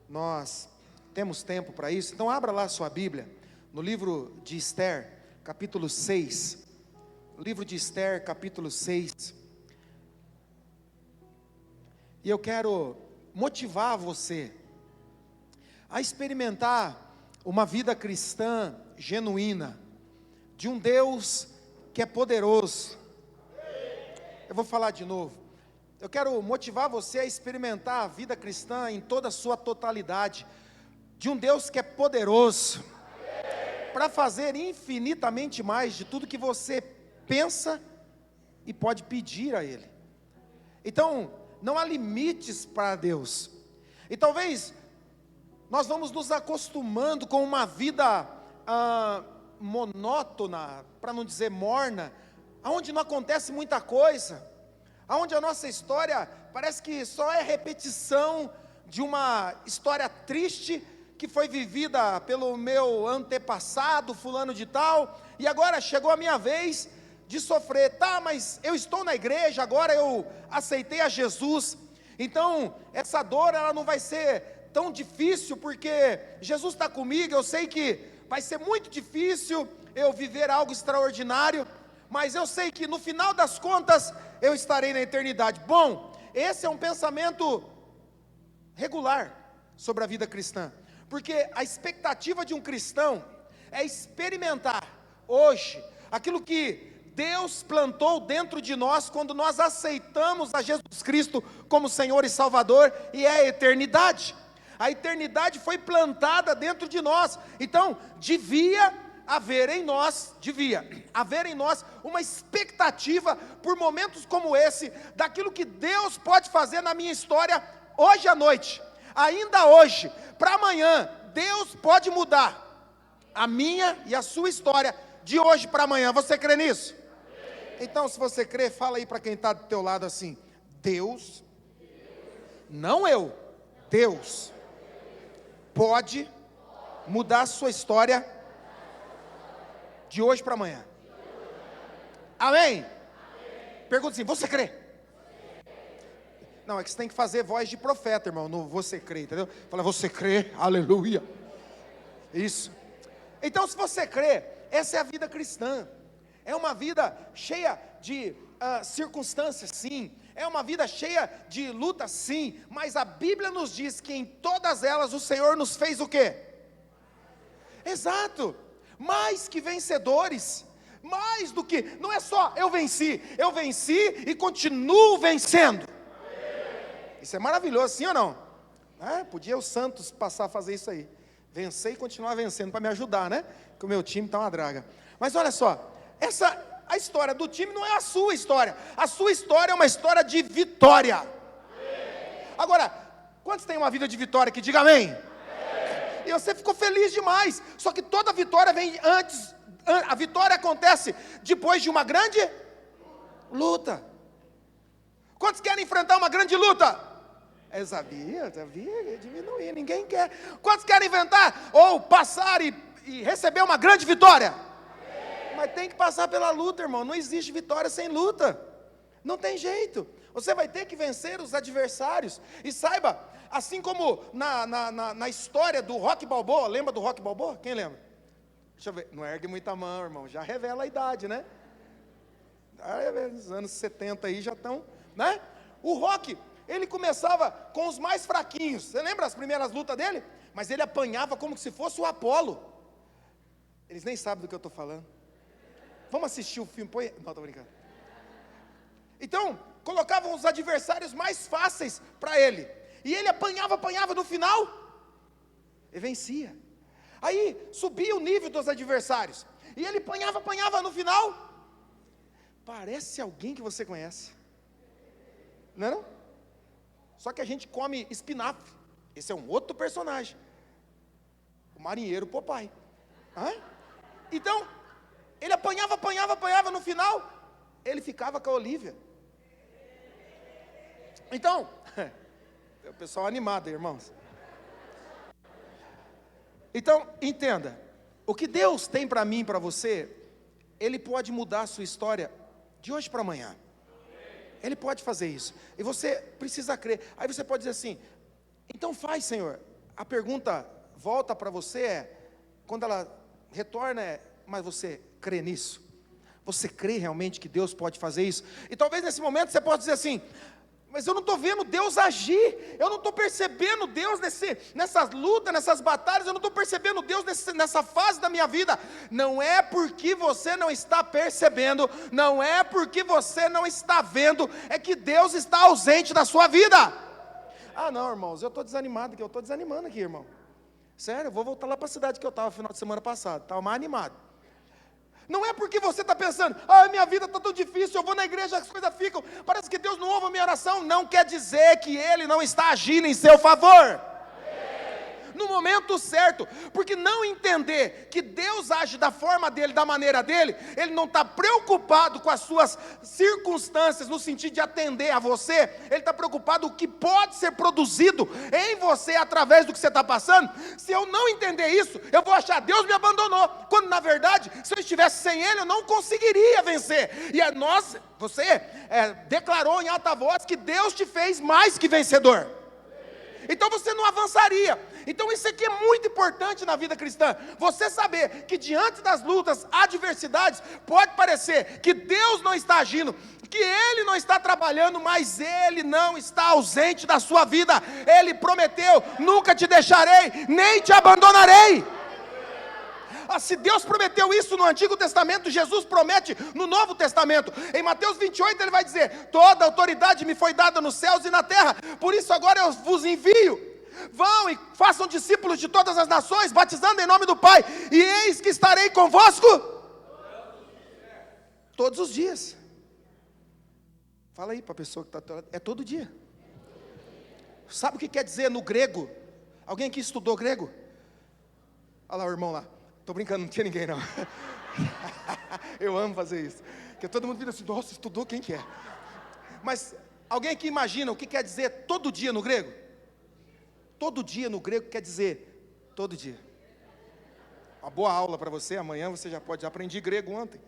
Nós temos tempo para isso, então abra lá a sua Bíblia, no livro de Esther, capítulo 6, livro de Esther, capítulo 6, e eu quero motivar você a experimentar uma vida cristã genuína, de um Deus que é poderoso. Eu vou falar de novo. Eu quero motivar você a experimentar a vida cristã em toda a sua totalidade, de um Deus que é poderoso, para fazer infinitamente mais de tudo que você pensa e pode pedir a Ele. Então, não há limites para Deus. E talvez nós vamos nos acostumando com uma vida monótona, para não dizer morna, onde não acontece muita coisa, onde a nossa história parece que só é repetição de uma história triste que foi vivida pelo meu antepassado, fulano de tal, e agora chegou a minha vez de sofrer. Tá, mas eu estou na igreja, agora eu aceitei a Jesus, então essa dor ela não vai ser tão difícil, porque Jesus está comigo. Eu sei que vai ser muito difícil eu viver algo extraordinário, mas eu sei que no final das contas eu estarei na eternidade. Bom, esse é um pensamento regular sobre a vida cristã, porque a expectativa de um cristão é experimentar hoje aquilo que Deus plantou dentro de nós quando nós aceitamos a Jesus Cristo como Senhor e Salvador, e é a eternidade. A eternidade foi plantada dentro de nós, então devia haver em nós uma expectativa por momentos como esse, daquilo que Deus pode fazer na minha história hoje à noite, ainda hoje, para amanhã. Deus pode mudar a minha e a sua história de hoje para amanhã. Você crê nisso? Então, se você crê, fala aí para quem está do teu lado assim: Deus, não eu, Deus pode mudar a sua história de hoje para amanhã. Amém? Pergunta assim: você crê? Não, é que você tem que fazer voz de profeta, irmão, no você crê, entendeu? Fala, você crê, aleluia. Isso. Então, se você crê, essa é a vida cristã. É uma vida cheia de circunstâncias, sim. É uma vida cheia de luta, sim. Mas a Bíblia nos diz que em todas elas o Senhor nos fez o quê? Exato. Mais que vencedores. Mais do que, não é só eu venci e continuo vencendo. Isso é maravilhoso, sim ou não? Podia o Santos passar a fazer isso aí, vencer e continuar vencendo, para me ajudar, né? Que o meu time está uma draga. Mas olha só, a história do time não é a sua história. A sua história é uma história de vitória. Agora, quantos têm uma vida de vitória aqui? Diga amém. E você ficou feliz demais. Só que toda vitória vem antes. A vitória acontece depois de uma grande luta. Quantos querem enfrentar uma grande luta? Eu sabia diminuir, ninguém quer. Quantos querem inventar ou passar e receber uma grande vitória? Mas tem que passar pela luta, irmão. Não existe vitória sem luta. Não tem jeito. Você vai ter que vencer os adversários. E saiba, assim como na história do Rocky Balboa. Lembra do Rocky Balboa? Quem lembra? Deixa eu ver. Não ergue muita mão, irmão. Já revela a idade, né? Os anos 70 aí já estão, né? O Rocky, ele começava com os mais fraquinhos. Você lembra as primeiras lutas dele? Mas ele apanhava como se fosse o Apolo. Eles nem sabem do que eu estou falando. Vamos assistir o filme? Põe... Não, estou brincando. Então, colocavam os adversários mais fáceis para ele. E ele apanhava, no final, e vencia. Aí, subia o nível dos adversários. E ele apanhava, no final, parece alguém que você conhece. Não é não? Só que a gente come espinafre. Esse é um outro personagem. O marinheiro Popeye. Então, ele apanhava, no final, ele ficava com a Olívia. Então, é o pessoal animado, irmãos. Então, entenda, o que Deus tem para mim e para você, Ele pode mudar a sua história de hoje para amanhã. Ele pode fazer isso, e você precisa crer. Aí você pode dizer assim: então faz, Senhor. a pergunta volta para você, quando ela retorna, mas você crê nisso? Você crê realmente que Deus pode fazer isso? E talvez nesse momento você possa dizer assim, mas eu não estou vendo Deus agir, eu não estou percebendo Deus nessas lutas, nessas batalhas, eu não estou percebendo Deus nessa fase da minha vida. Não é porque você não está percebendo, não é porque você não está vendo, é que Deus está ausente da sua vida. Ah não, irmãos, eu estou desanimado aqui, eu estou desanimando aqui, irmão. Sério, eu vou voltar lá para a cidade que eu estava no final de semana passado, estava mais animado. Não é porque você está pensando, minha vida está tão difícil, eu vou na igreja, as coisas ficam, parece que Deus não ouve a minha oração. Não quer dizer que Ele não está agindo em seu favor. No momento certo, porque não entender que Deus age da forma dele, da maneira dele, Ele não está preocupado com as suas circunstâncias, no sentido de atender a você, Ele está preocupado com o que pode ser produzido em você, através do que você está passando. Se eu não entender isso, eu vou achar, Deus me abandonou, quando na verdade, se eu estivesse sem Ele, eu não conseguiria vencer. E você declarou em alta voz, que Deus te fez mais que vencedor. Então você não avançaria. Então isso aqui é muito importante na vida cristã. Você saber que diante das lutas, adversidades, pode parecer que Deus não está agindo, que Ele não está trabalhando, mas Ele não está ausente da sua vida. Ele prometeu, nunca te deixarei, nem te abandonarei. Se Deus prometeu isso no Antigo Testamento, Jesus promete no Novo Testamento. Em Mateus 28 Ele vai dizer, toda autoridade me foi dada nos céus e na terra, por isso agora eu vos envio. Vão e façam discípulos de todas as nações, batizando em nome do Pai, e eis que estarei convosco todos os dias. Fala aí para a pessoa que está, é todo dia. Sabe o que quer dizer no grego? Alguém aqui estudou grego? Olha lá o irmão lá. Estou brincando, não tinha ninguém não. Eu amo fazer isso. Porque todo mundo vira assim, nossa, estudou, quem que é? Mas alguém aqui imagina o que quer dizer todo dia no grego? Todo dia no grego quer dizer todo dia. Uma boa aula para você, amanhã você já pode aprender grego ontem.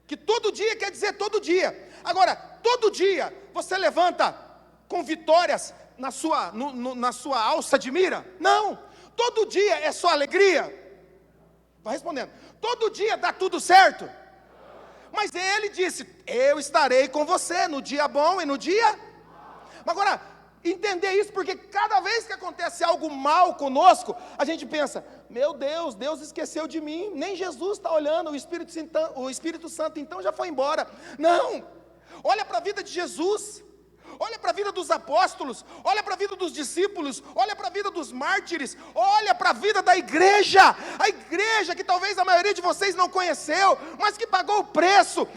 Que todo dia quer dizer todo dia. Agora, todo dia você levanta com vitórias na sua alça de mira? Não. Todo dia é só alegria? Vai respondendo. Todo dia dá tudo certo? Mas Ele disse, eu estarei com você no dia bom e no dia... Agora, entender isso, porque cada vez que acontece algo mal conosco, a gente pensa, meu Deus, Deus esqueceu de mim, nem Jesus está olhando, o Espírito Santo então já foi embora. Não, olha para a vida de Jesus, olha para a vida dos apóstolos, olha para a vida dos discípulos, olha para a vida dos mártires, olha para a vida da igreja, a igreja que talvez a maioria de vocês não conheceu, mas que pagou o preço,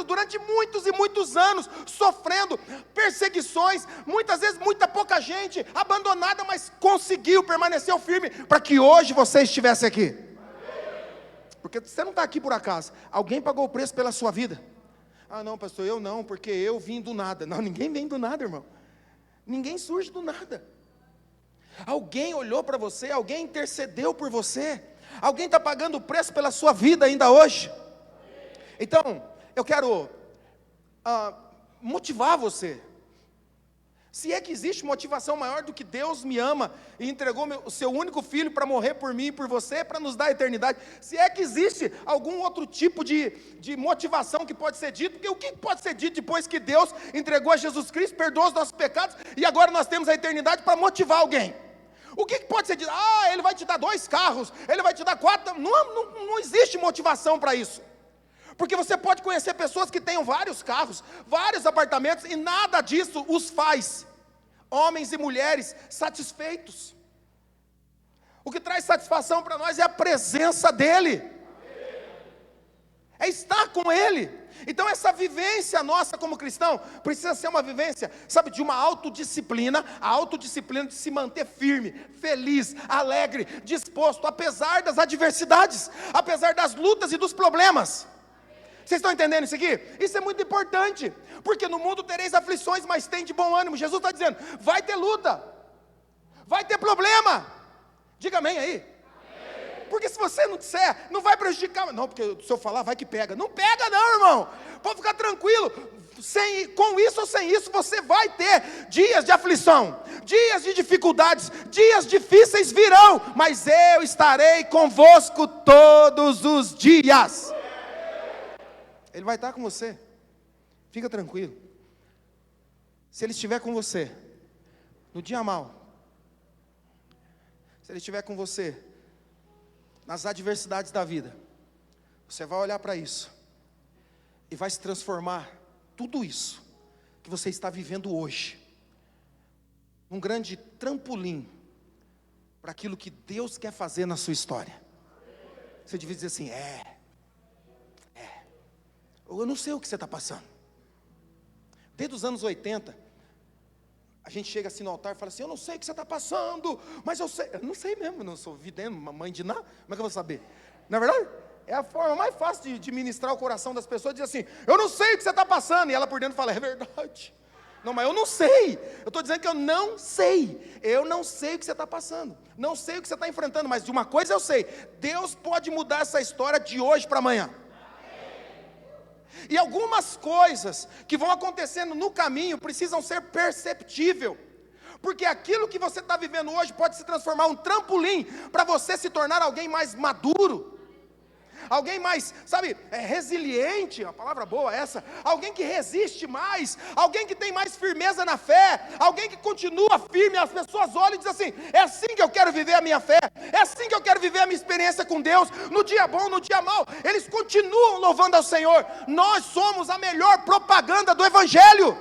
durante muitos e muitos anos, sofrendo perseguições, muitas vezes muita pouca gente, abandonada, mas conseguiu, permaneceu firme, para que hoje você estivesse aqui, porque você não está aqui por acaso, alguém pagou o preço pela sua vida. Não, pastor, eu não, porque eu vim do nada. Não, ninguém vem do nada, irmão. Ninguém surge do nada. Alguém olhou para você, alguém intercedeu por você, alguém está pagando o preço pela sua vida ainda hoje. Então, eu quero motivar você. Se é que existe motivação maior do que Deus me ama e entregou o seu único filho para morrer por mim e por você, para nos dar a eternidade, se é que existe algum outro tipo de motivação que pode ser dito, porque o que pode ser dito depois que Deus entregou a Jesus Cristo, perdoou os nossos pecados, e agora nós temos a eternidade para motivar alguém? O que pode ser dito? Ele vai te dar 2 carros, ele vai te dar 4, não existe motivação para isso. Porque você pode conhecer pessoas que tenham vários carros, vários apartamentos, e nada disso os faz homens e mulheres satisfeitos. O que traz satisfação para nós é a presença dEle, é estar com Ele. Então essa vivência nossa como cristão precisa ser uma vivência, sabe, de uma autodisciplina, a autodisciplina de se manter firme, feliz, alegre, disposto, apesar das adversidades, apesar das lutas e dos problemas. Vocês estão entendendo isso aqui? Isso é muito importante, porque no mundo tereis aflições, mas tem de bom ânimo. Jesus está dizendo, vai ter luta, vai ter problema. Diga amém aí. Amém. Porque se você não disser, não vai prejudicar. Não, porque se eu falar, vai que pega. Não pega não, irmão. Pode ficar tranquilo. Com isso ou sem isso, você vai ter dias de aflição, dias de dificuldades, dias difíceis virão, mas eu estarei convosco todos os dias. Ele vai estar com você. Fica tranquilo. Se Ele estiver com você no dia mau, se Ele estiver com você nas adversidades da vida, você vai olhar para isso e vai se transformar tudo isso que você está vivendo hoje num grande trampolim para aquilo que Deus quer fazer na sua história. Você devia dizer assim: eu não sei o que você está passando. Desde os anos 80, a gente chega assim no altar e fala assim: eu não sei o que você está passando, mas eu sei. Eu não sei mesmo, eu não sou vidente, mãe de nada, como é que eu vou saber? Na verdade, é a forma mais fácil de ministrar o coração das pessoas, dizer assim: eu não sei o que você está passando, e ela por dentro fala: é verdade. Não, mas eu não sei, eu estou dizendo que eu não sei o que você está passando, não sei o que você está enfrentando, mas de uma coisa eu sei: Deus pode mudar essa história de hoje para amanhã. E algumas coisas que vão acontecendo no caminho precisam ser perceptíveis, porque aquilo que você está vivendo hoje pode se transformar um trampolim para você se tornar alguém mais maduro, alguém mais, resiliente, uma palavra boa essa, alguém que resiste mais, alguém que tem mais firmeza na fé, alguém que continua firme. As pessoas olham e dizem assim: é assim que eu quero viver a minha fé, é assim que eu quero viver a minha experiência com Deus, no dia bom, no dia mau, eles continuam louvando ao Senhor. Nós somos a melhor propaganda do Evangelho,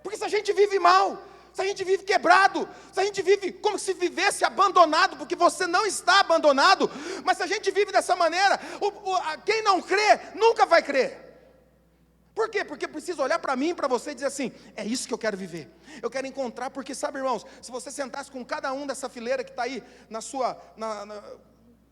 porque se a gente vive mal, se a gente vive quebrado, se a gente vive como se vivesse abandonado, porque você não está abandonado, mas se a gente vive dessa maneira, quem não crê, nunca vai crer. Por quê? Porque precisa olhar para mim e para você e dizer assim: é isso que eu quero viver, eu quero encontrar. Porque sabe, irmãos, se você sentasse com cada um dessa fileira que está aí,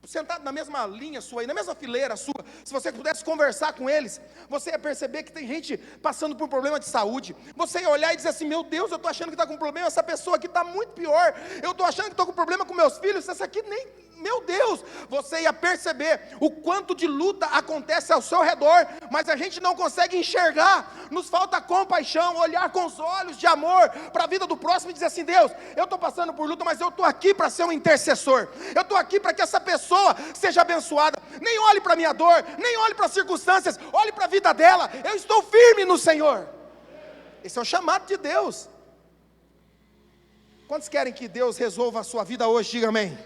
sentado na mesma linha sua, na mesma fileira sua, se você pudesse conversar com eles, você ia perceber que tem gente passando por problema de saúde. Você ia olhar e dizer assim: meu Deus, eu estou achando que está com problema, essa pessoa aqui está muito pior. Eu estou achando que estou com problema com meus filhos, essa aqui nem, meu Deus. Você ia perceber o quanto de luta acontece ao seu redor, mas a gente não consegue enxergar. Nos falta compaixão, olhar com os olhos de amor para a vida do próximo e dizer assim: Deus, eu estou passando por luta, mas eu estou aqui para ser um intercessor, eu estou aqui para que essa pessoa seja abençoada. Nem olhe para a minha dor, nem olhe para as circunstâncias, olhe para a vida dela. Eu estou firme no Senhor. Esse é o chamado de Deus. Quantos querem que Deus resolva a sua vida hoje? Diga amém.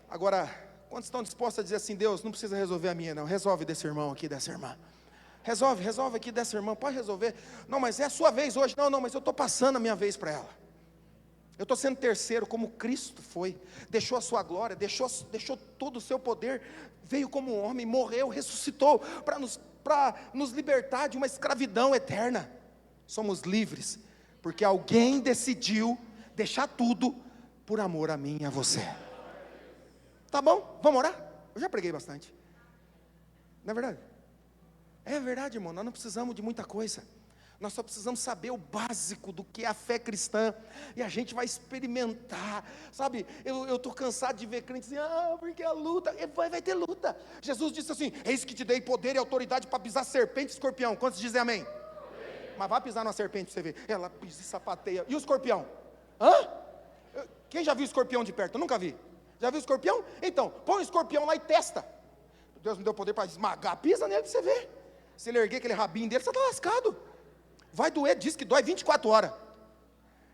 Agora, quantos estão dispostos a dizer assim: Deus, não precisa resolver a minha não, resolve desse irmão aqui, dessa irmã, resolve aqui dessa irmã, pode resolver. Não, mas é a sua vez hoje. Não, mas eu estou passando a minha vez para ela. Eu estou sendo terceiro, como Cristo foi, deixou a sua glória, deixou todo o seu poder, veio como um homem, morreu, ressuscitou, para nos libertar de uma escravidão eterna. Somos livres, porque alguém decidiu deixar tudo, por amor a mim e a você. Tá bom? Vamos orar? Eu já preguei bastante, não é verdade? É verdade, irmão, nós não precisamos de muita coisa. Nós só precisamos saber o básico do que é a fé cristã, e a gente vai experimentar, sabe? Eu estou cansado de ver crentes dizer: porque a luta, vai ter luta. Jesus disse assim: eis que te dei poder e autoridade para pisar serpente e escorpião. Quantos dizem amém? Mas vai pisar numa serpente para você ver, ela pisa e sapateia. E o escorpião? Quem já viu escorpião de perto? Eu nunca vi. Já viu escorpião? Então, põe o escorpião lá e testa. Deus me deu poder para esmagar, pisa nele para você ver. Se ele erguer aquele rabinho dele, você está lascado. Vai doer, diz que dói 24 horas.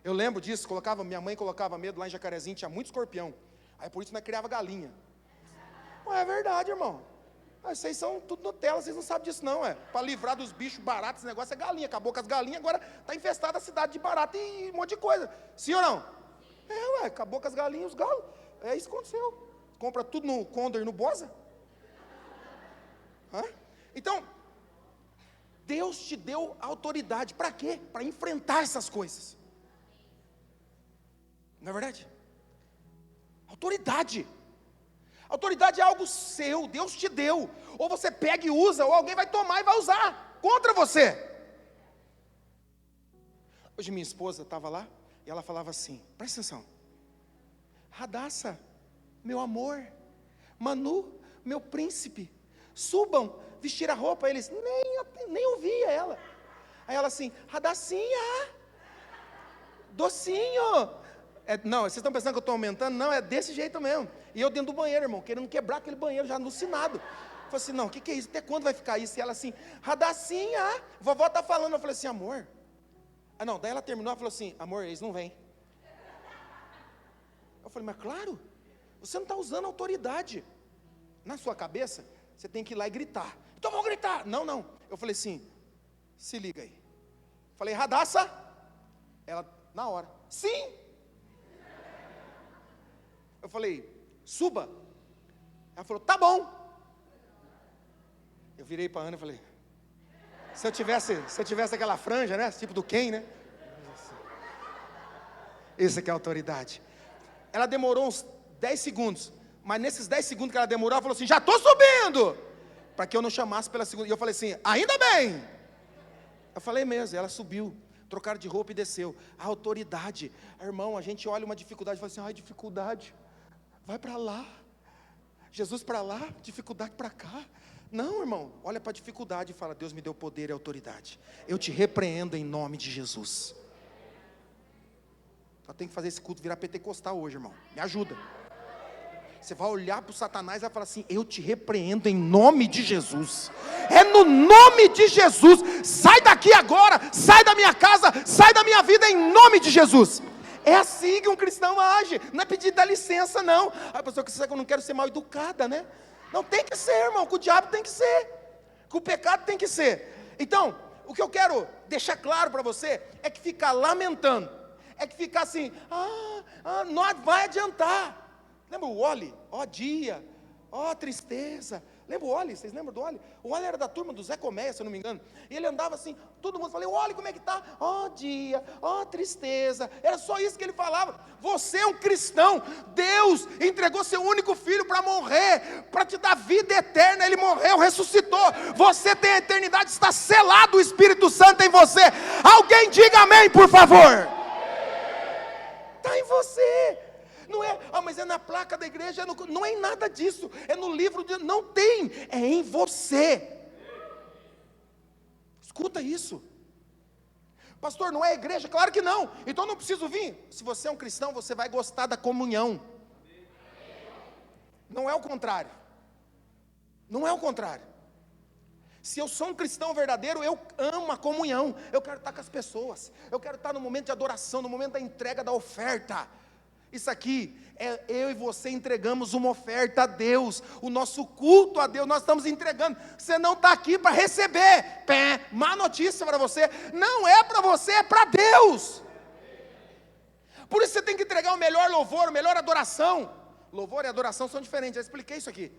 Eu lembro disso, minha mãe colocava medo lá em Jacarezinho, tinha muito escorpião. Aí por isso nós criava galinha. É verdade, irmão. Vocês são tudo Nutella, vocês não sabem disso não, para livrar dos bichos baratos, esse negócio é galinha. Acabou com as galinhas, agora está infestada a cidade de barata e um monte de coisa. Sim ou não? Acabou com as galinhas, os galos. É isso que aconteceu. Compra tudo no Condor e no Bosa. Então, Deus te deu autoridade, para quê? Para enfrentar essas coisas. Não é verdade? Autoridade é algo seu, Deus te deu. Ou você pega e usa, ou alguém vai tomar e vai usar contra você. Hoje minha esposa estava lá, e ela falava assim, presta atenção: Radassa, meu amor, Manu, meu príncipe, subam, vestir a roupa. Eles nem ouvia ela. Aí ela assim, Radassinha, docinho. Não, vocês estão pensando que eu estou aumentando? Não, é desse jeito mesmo. E eu dentro do banheiro, irmão, querendo quebrar aquele banheiro, já alucinado. Falei assim, não, o que é isso? Até quando vai ficar isso? E ela assim, Radassinha, vovó está falando. Eu falei assim, amor. Não, daí ela terminou, ela falou assim, amor, eles não vêm. Eu falei, mas claro, você não está usando autoridade. Na sua cabeça, você tem que ir lá e gritar. Então eu vou gritar. Não. Eu falei assim, se liga aí. Falei, Radassa. Ela, na hora, sim. Eu falei, suba. Ela falou, tá bom. Eu virei para a Ana e falei, se eu tivesse aquela franja, né, tipo do Ken, né? Esse aqui é a autoridade. Ela demorou uns 10 segundos, mas nesses 10 segundos que ela demorou, ela falou assim, já estou subindo, para que eu não chamasse pela segunda. E eu falei assim, ainda bem. Eu falei mesmo, ela subiu, trocaram de roupa e desceu. A autoridade, irmão, a gente olha uma dificuldade e fala assim, ai, dificuldade, vai para lá, Jesus para lá, dificuldade para cá. Não, irmão, olha para a dificuldade e fala, Deus me deu poder e autoridade, eu te repreendo em nome de Jesus. Eu tenho que fazer esse culto virar pentecostal hoje, irmão, me ajuda. Você vai olhar para o Satanás e vai falar assim, eu te repreendo em nome de Jesus, é no nome de Jesus, sai daqui agora, sai da minha casa, sai da minha vida em nome de Jesus. É assim que um cristão age, não é pedir da licença não. A pessoa que sabe que eu não quero ser mal educada, né? Não, tem que ser, irmão, com o diabo tem que ser, com o pecado tem que ser. Então, o que eu quero deixar claro para você, é que ficar lamentando, é que ficar assim, não vai adiantar. Lembra o Wally? Ó dia, ó tristeza. Lembra o Wally? Vocês lembram do Wally? O Wally era da turma do Zé Colmeia, se eu não me engano. E ele andava assim, todo mundo falava, Wally, como é que tá? Ó dia, ó tristeza. Era só isso que ele falava. Você é um cristão. Deus entregou seu único filho para morrer, para te dar vida eterna. Ele morreu, ressuscitou. Você tem a eternidade, está selado o Espírito Santo em você. Alguém diga amém, por favor. Está em você. Não é, mas é na placa da igreja, não é em nada disso, é no livro, não tem, é em você. Escuta isso. Pastor, não é a igreja? Claro que não, então não preciso vir. Se você é um cristão, você vai gostar da comunhão. Não é o contrário. Não é o contrário. Se eu sou um cristão verdadeiro, eu amo a comunhão, eu quero estar com as pessoas, eu quero estar no momento de adoração, no momento da entrega da oferta. Isso aqui, eu e você entregamos uma oferta a Deus, o nosso culto a Deus, nós estamos entregando. Você não está aqui para receber, má notícia para você, não é para você, é para Deus. Por isso você tem que entregar o melhor louvor, a melhor adoração. Louvor e adoração são diferentes, já expliquei isso aqui.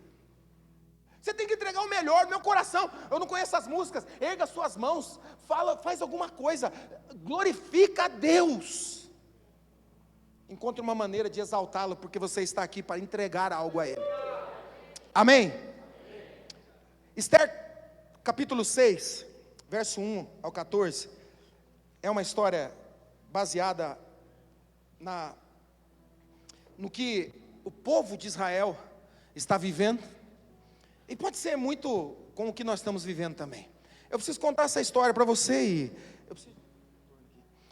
Você tem que entregar o melhor, meu coração. Eu não conheço as músicas, erga suas mãos, faz alguma coisa, glorifica a Deus. Encontre uma maneira de exaltá-lo, porque você está aqui para entregar algo a Ele. Amém? Esther, capítulo 6, verso 1 ao 14, é uma história baseada no que o povo de Israel está vivendo, e pode ser muito com o que nós estamos vivendo também. Eu preciso contar essa história para você, e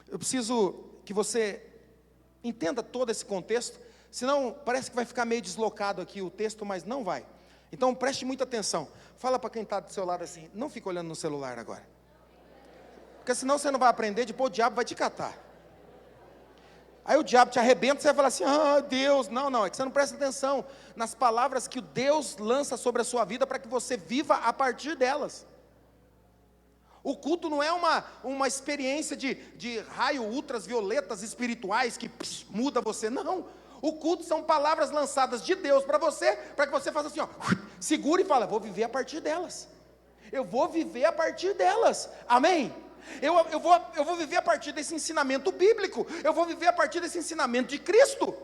eu preciso que você entenda todo esse contexto, senão parece que vai ficar meio deslocado aqui o texto, mas não vai. Então preste muita atenção. Fala para quem está do seu lado assim, não fica olhando no celular agora, porque senão você não vai aprender, depois o diabo vai te catar. Aí o diabo te arrebenta, você vai falar assim, Deus, não, é que você não presta atenção nas palavras que Deus lança sobre a sua vida, para que você viva a partir delas. O culto não é uma experiência de raio ultras violetas espirituais que muda você, não. O culto são palavras lançadas de Deus para você, para que você faça assim, segura e fala, vou viver a partir delas. Eu vou viver a partir delas, amém? Eu vou viver a partir desse ensinamento bíblico, eu vou viver a partir desse ensinamento de Cristo.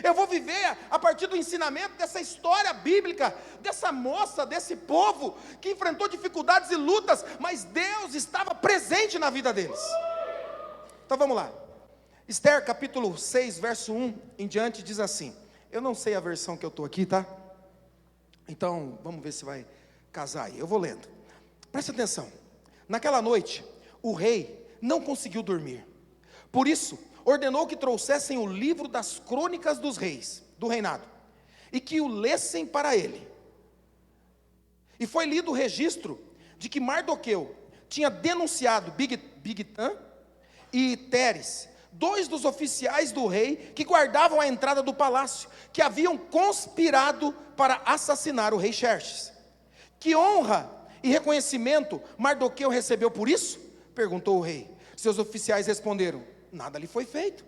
Eu vou viver a partir do ensinamento dessa história bíblica, dessa moça, desse povo, que enfrentou dificuldades e lutas, mas Deus estava presente na vida deles. Então vamos lá. Esther capítulo 6, verso 1 em diante diz assim: Eu não sei a versão que eu estou aqui, tá? Então, vamos ver se vai casar aí. Eu vou lendo. Preste atenção. Naquela noite, o rei não conseguiu dormir. Por isso, ordenou que trouxessem o livro das crônicas dos reis, do reinado, e que o lessem para ele. E foi lido o registro de que Mardoqueu tinha denunciado Bigtan e Teres, dois dos oficiais do rei que guardavam a entrada do palácio, que haviam conspirado para assassinar o rei Xerxes. Que honra e reconhecimento Mardoqueu recebeu por isso? Perguntou o rei. Seus oficiais responderam: nada lhe foi feito.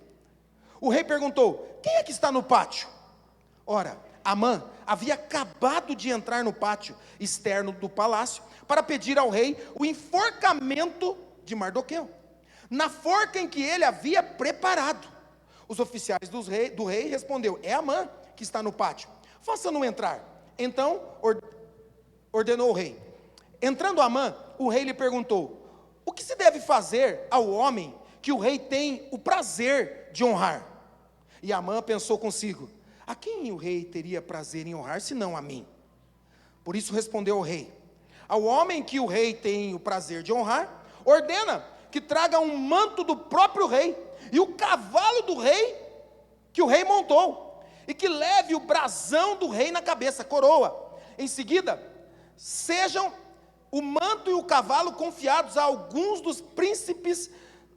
O rei perguntou: quem é que está no pátio? Ora, Amã havia acabado de entrar no pátio externo do palácio para pedir ao rei o enforcamento de Mardoqueu, na forca em que ele havia preparado. Os oficiais do rei respondeu: é Amã que está no pátio, faça-no entrar. Então ordenou o rei. Entrando Amã, o rei lhe perguntou: o que se deve fazer ao homem que o rei tem o prazer de honrar? E Amã pensou consigo: a quem o rei teria prazer em honrar, senão a mim? Por isso respondeu o rei: ao homem que o rei tem o prazer de honrar, ordena que traga um manto do próprio rei, e o cavalo do rei, que o rei montou, e que leve o brasão do rei na cabeça, coroa. Em seguida, sejam o manto e o cavalo confiados a alguns dos príncipes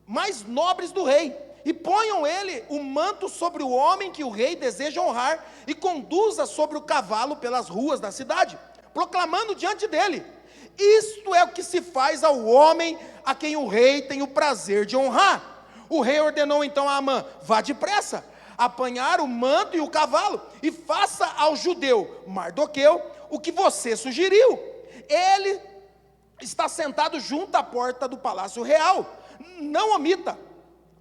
mais nobres do rei, e ponham ele o manto sobre o homem que o rei deseja honrar, e conduza sobre o cavalo pelas ruas da cidade, proclamando diante dele: isto é o que se faz ao homem a quem o rei tem o prazer de honrar. O rei ordenou então a Amã: vá depressa, apanhar o manto e o cavalo, e faça ao judeu Mardoqueu o que você sugeriu. Ele está sentado junto à porta do palácio real. Não omita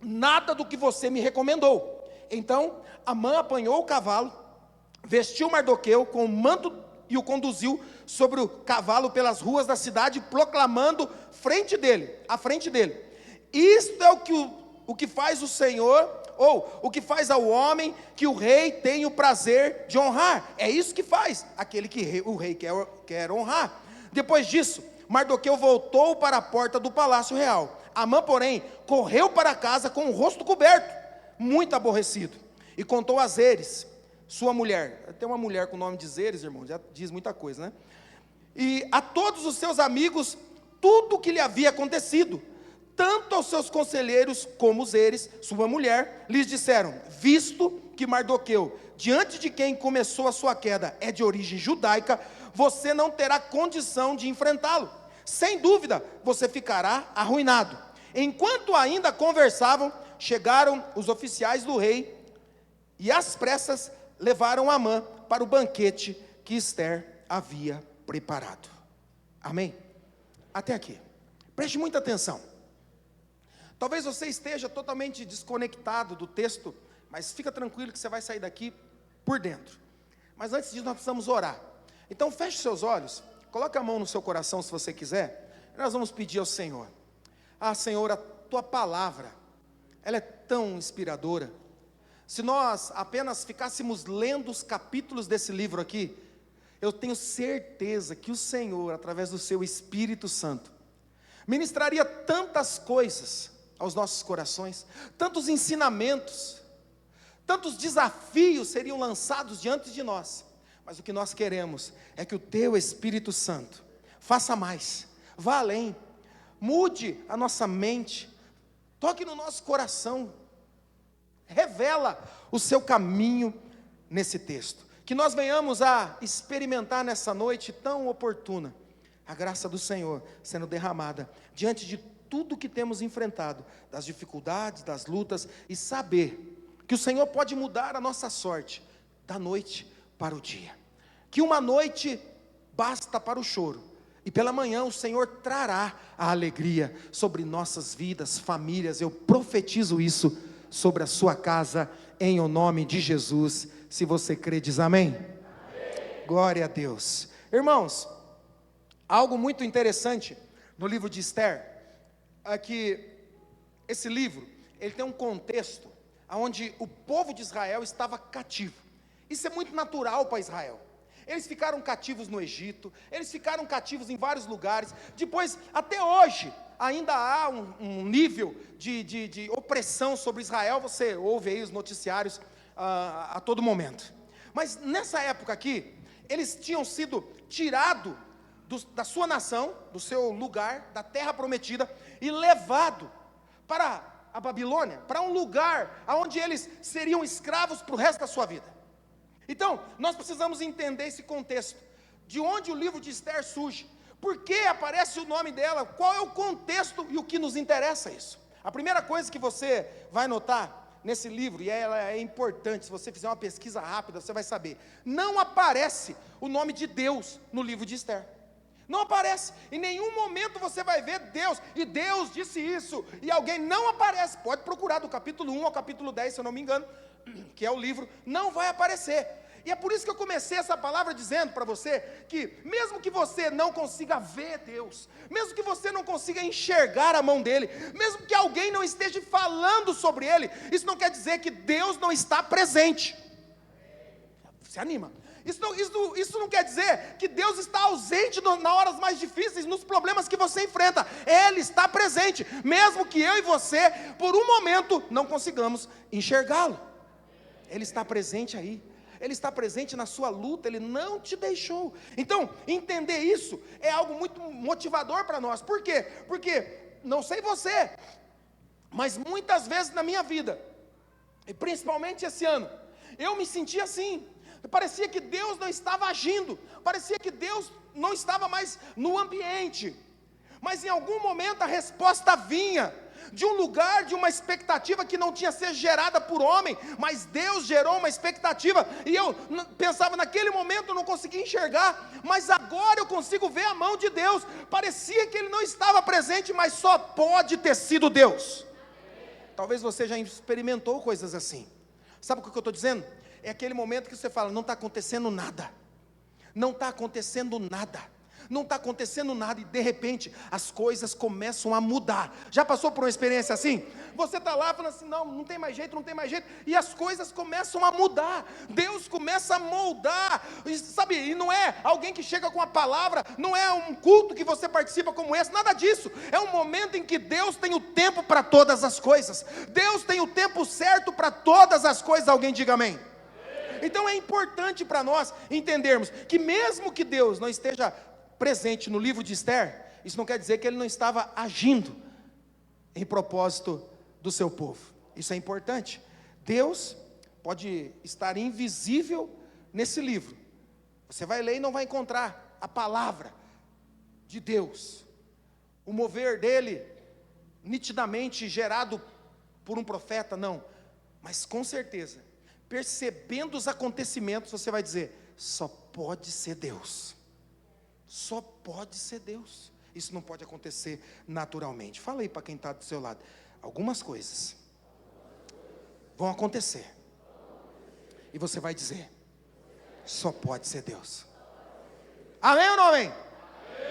nada do que você me recomendou. Então Amã apanhou o cavalo, vestiu Mardoqueu com o manto e o conduziu sobre o cavalo pelas ruas da cidade, proclamando à frente dele: isto é o que faz o Senhor, ou o que faz ao homem que o rei tem o prazer de honrar. É isso que faz aquele que o rei quer honrar. Depois disso, Mardoqueu voltou para a porta do palácio real. Amã, porém, correu para casa com o rosto coberto, muito aborrecido, e contou a Zeres, sua mulher. Tem uma mulher com o nome de Zeres, irmão, já diz muita coisa, né? E a todos os seus amigos tudo o que lhe havia acontecido. Tanto aos seus conselheiros como Zeres, sua mulher, lhes disseram: visto que Mardoqueu, diante de quem começou a sua queda, é de origem judaica, você não terá condição de enfrentá-lo. Sem dúvida, você ficará arruinado. Enquanto ainda conversavam, chegaram os oficiais do rei, e às pressas levaram Amã para o banquete que Ester havia preparado. Amém? Até aqui. Preste muita atenção. Talvez você esteja totalmente desconectado do texto, mas fica tranquilo que você vai sair daqui por dentro. Mas antes disso, nós precisamos orar. Então feche seus olhos, coloque a mão no seu coração se você quiser. Nós vamos pedir ao Senhor: Senhor, a tua palavra, ela é tão inspiradora. Se nós apenas ficássemos lendo os capítulos desse livro aqui, eu tenho certeza que o Senhor, através do seu Espírito Santo, ministraria tantas coisas aos nossos corações, tantos ensinamentos, tantos desafios seriam lançados diante de nós. Mas o que nós queremos é que o teu Espírito Santo faça mais, vá além, mude a nossa mente, toque no nosso coração, revela o seu caminho nesse texto. Que nós venhamos a experimentar nessa noite tão oportuna a graça do Senhor sendo derramada diante de tudo que temos enfrentado, das dificuldades, das lutas, e saber que o Senhor pode mudar a nossa sorte da noite para o dia. Que uma noite basta para o choro, e pela manhã o Senhor trará a alegria sobre nossas vidas, famílias. Eu profetizo isso sobre a sua casa, em o nome de Jesus. Se você crê, diz amém. Amém. Glória a Deus. Irmãos, algo muito interessante no livro de Ester é que esse livro, ele tem um contexto onde o povo de Israel estava cativo. Isso é muito natural para Israel. Eles ficaram cativos no Egito, eles ficaram cativos em vários lugares. Depois, até hoje, ainda há um nível de opressão sobre Israel. Você ouve aí os noticiários a todo momento. Mas nessa época aqui, eles tinham sido tirados da sua nação, do seu lugar, da terra prometida, e levado para a Babilônia, para um lugar onde eles seriam escravos para o resto da sua vida. Então, nós precisamos entender esse contexto, de onde o livro de Esther surge, por que aparece o nome dela, qual é o contexto e o que nos interessa isso. A primeira coisa que você vai notar nesse livro, e ela é importante, se você fizer uma pesquisa rápida, você vai saber, não aparece o nome de Deus no livro de Esther. Não aparece, em nenhum momento você vai ver Deus, e Deus disse isso, e alguém não aparece. Pode procurar do capítulo 1 ao capítulo 10, se eu não me engano, que é o livro, não vai aparecer. E é por isso que eu comecei essa palavra dizendo para você, que mesmo que você não consiga ver Deus, mesmo que você não consiga enxergar a mão dele, mesmo que alguém não esteja falando sobre ele, isso não quer dizer que Deus não está presente. Se anima. Isso não quer dizer que Deus está ausente nas horas mais difíceis, nos problemas que você enfrenta. Ele está presente, mesmo que eu e você, por um momento, não consigamos enxergá-lo. Ele está presente aí, Ele está presente na sua luta, Ele não te deixou. Então, entender isso é algo muito motivador para nós. Por quê? Porque, não sei você, mas muitas vezes na minha vida, e principalmente esse ano, eu me senti assim. Parecia que Deus não estava agindo, parecia que Deus não estava mais no ambiente, mas em algum momento a resposta vinha de um lugar, de uma expectativa que não tinha sido gerada por homem, mas Deus gerou uma expectativa, e eu pensava naquele momento, eu não conseguia enxergar, mas agora eu consigo ver a mão de Deus. Parecia que Ele não estava presente, mas só pode ter sido Deus. Talvez você já experimentou coisas assim. Sabe o que eu estou dizendo? É aquele momento que você fala, não está acontecendo nada, não está acontecendo nada, não está acontecendo nada, e de repente as coisas começam a mudar. Já passou por uma experiência assim? Você está lá falando assim, não tem mais jeito, e as coisas começam a mudar, Deus começa a moldar, sabe, e não é alguém que chega com a palavra, não é um culto que você participa como esse, nada disso, é um momento em que Deus tem o tempo para todas as coisas, Deus tem o tempo certo para todas as coisas. Alguém diga amém. Então é importante para nós entendermos que mesmo que Deus não esteja presente no livro de Esther, isso não quer dizer que Ele não estava agindo em propósito do seu povo. Isso é importante. Deus pode estar invisível nesse livro. Você vai ler e não vai encontrar a palavra de Deus, o mover dele nitidamente gerado por um profeta, não. Mas com certeza, percebendo os acontecimentos, você vai dizer, só pode ser Deus, só pode ser Deus, isso não pode acontecer naturalmente. Fala aí para quem está do seu lado, algumas coisas vão acontecer, e você vai dizer, só pode ser Deus. Amém ou não amém?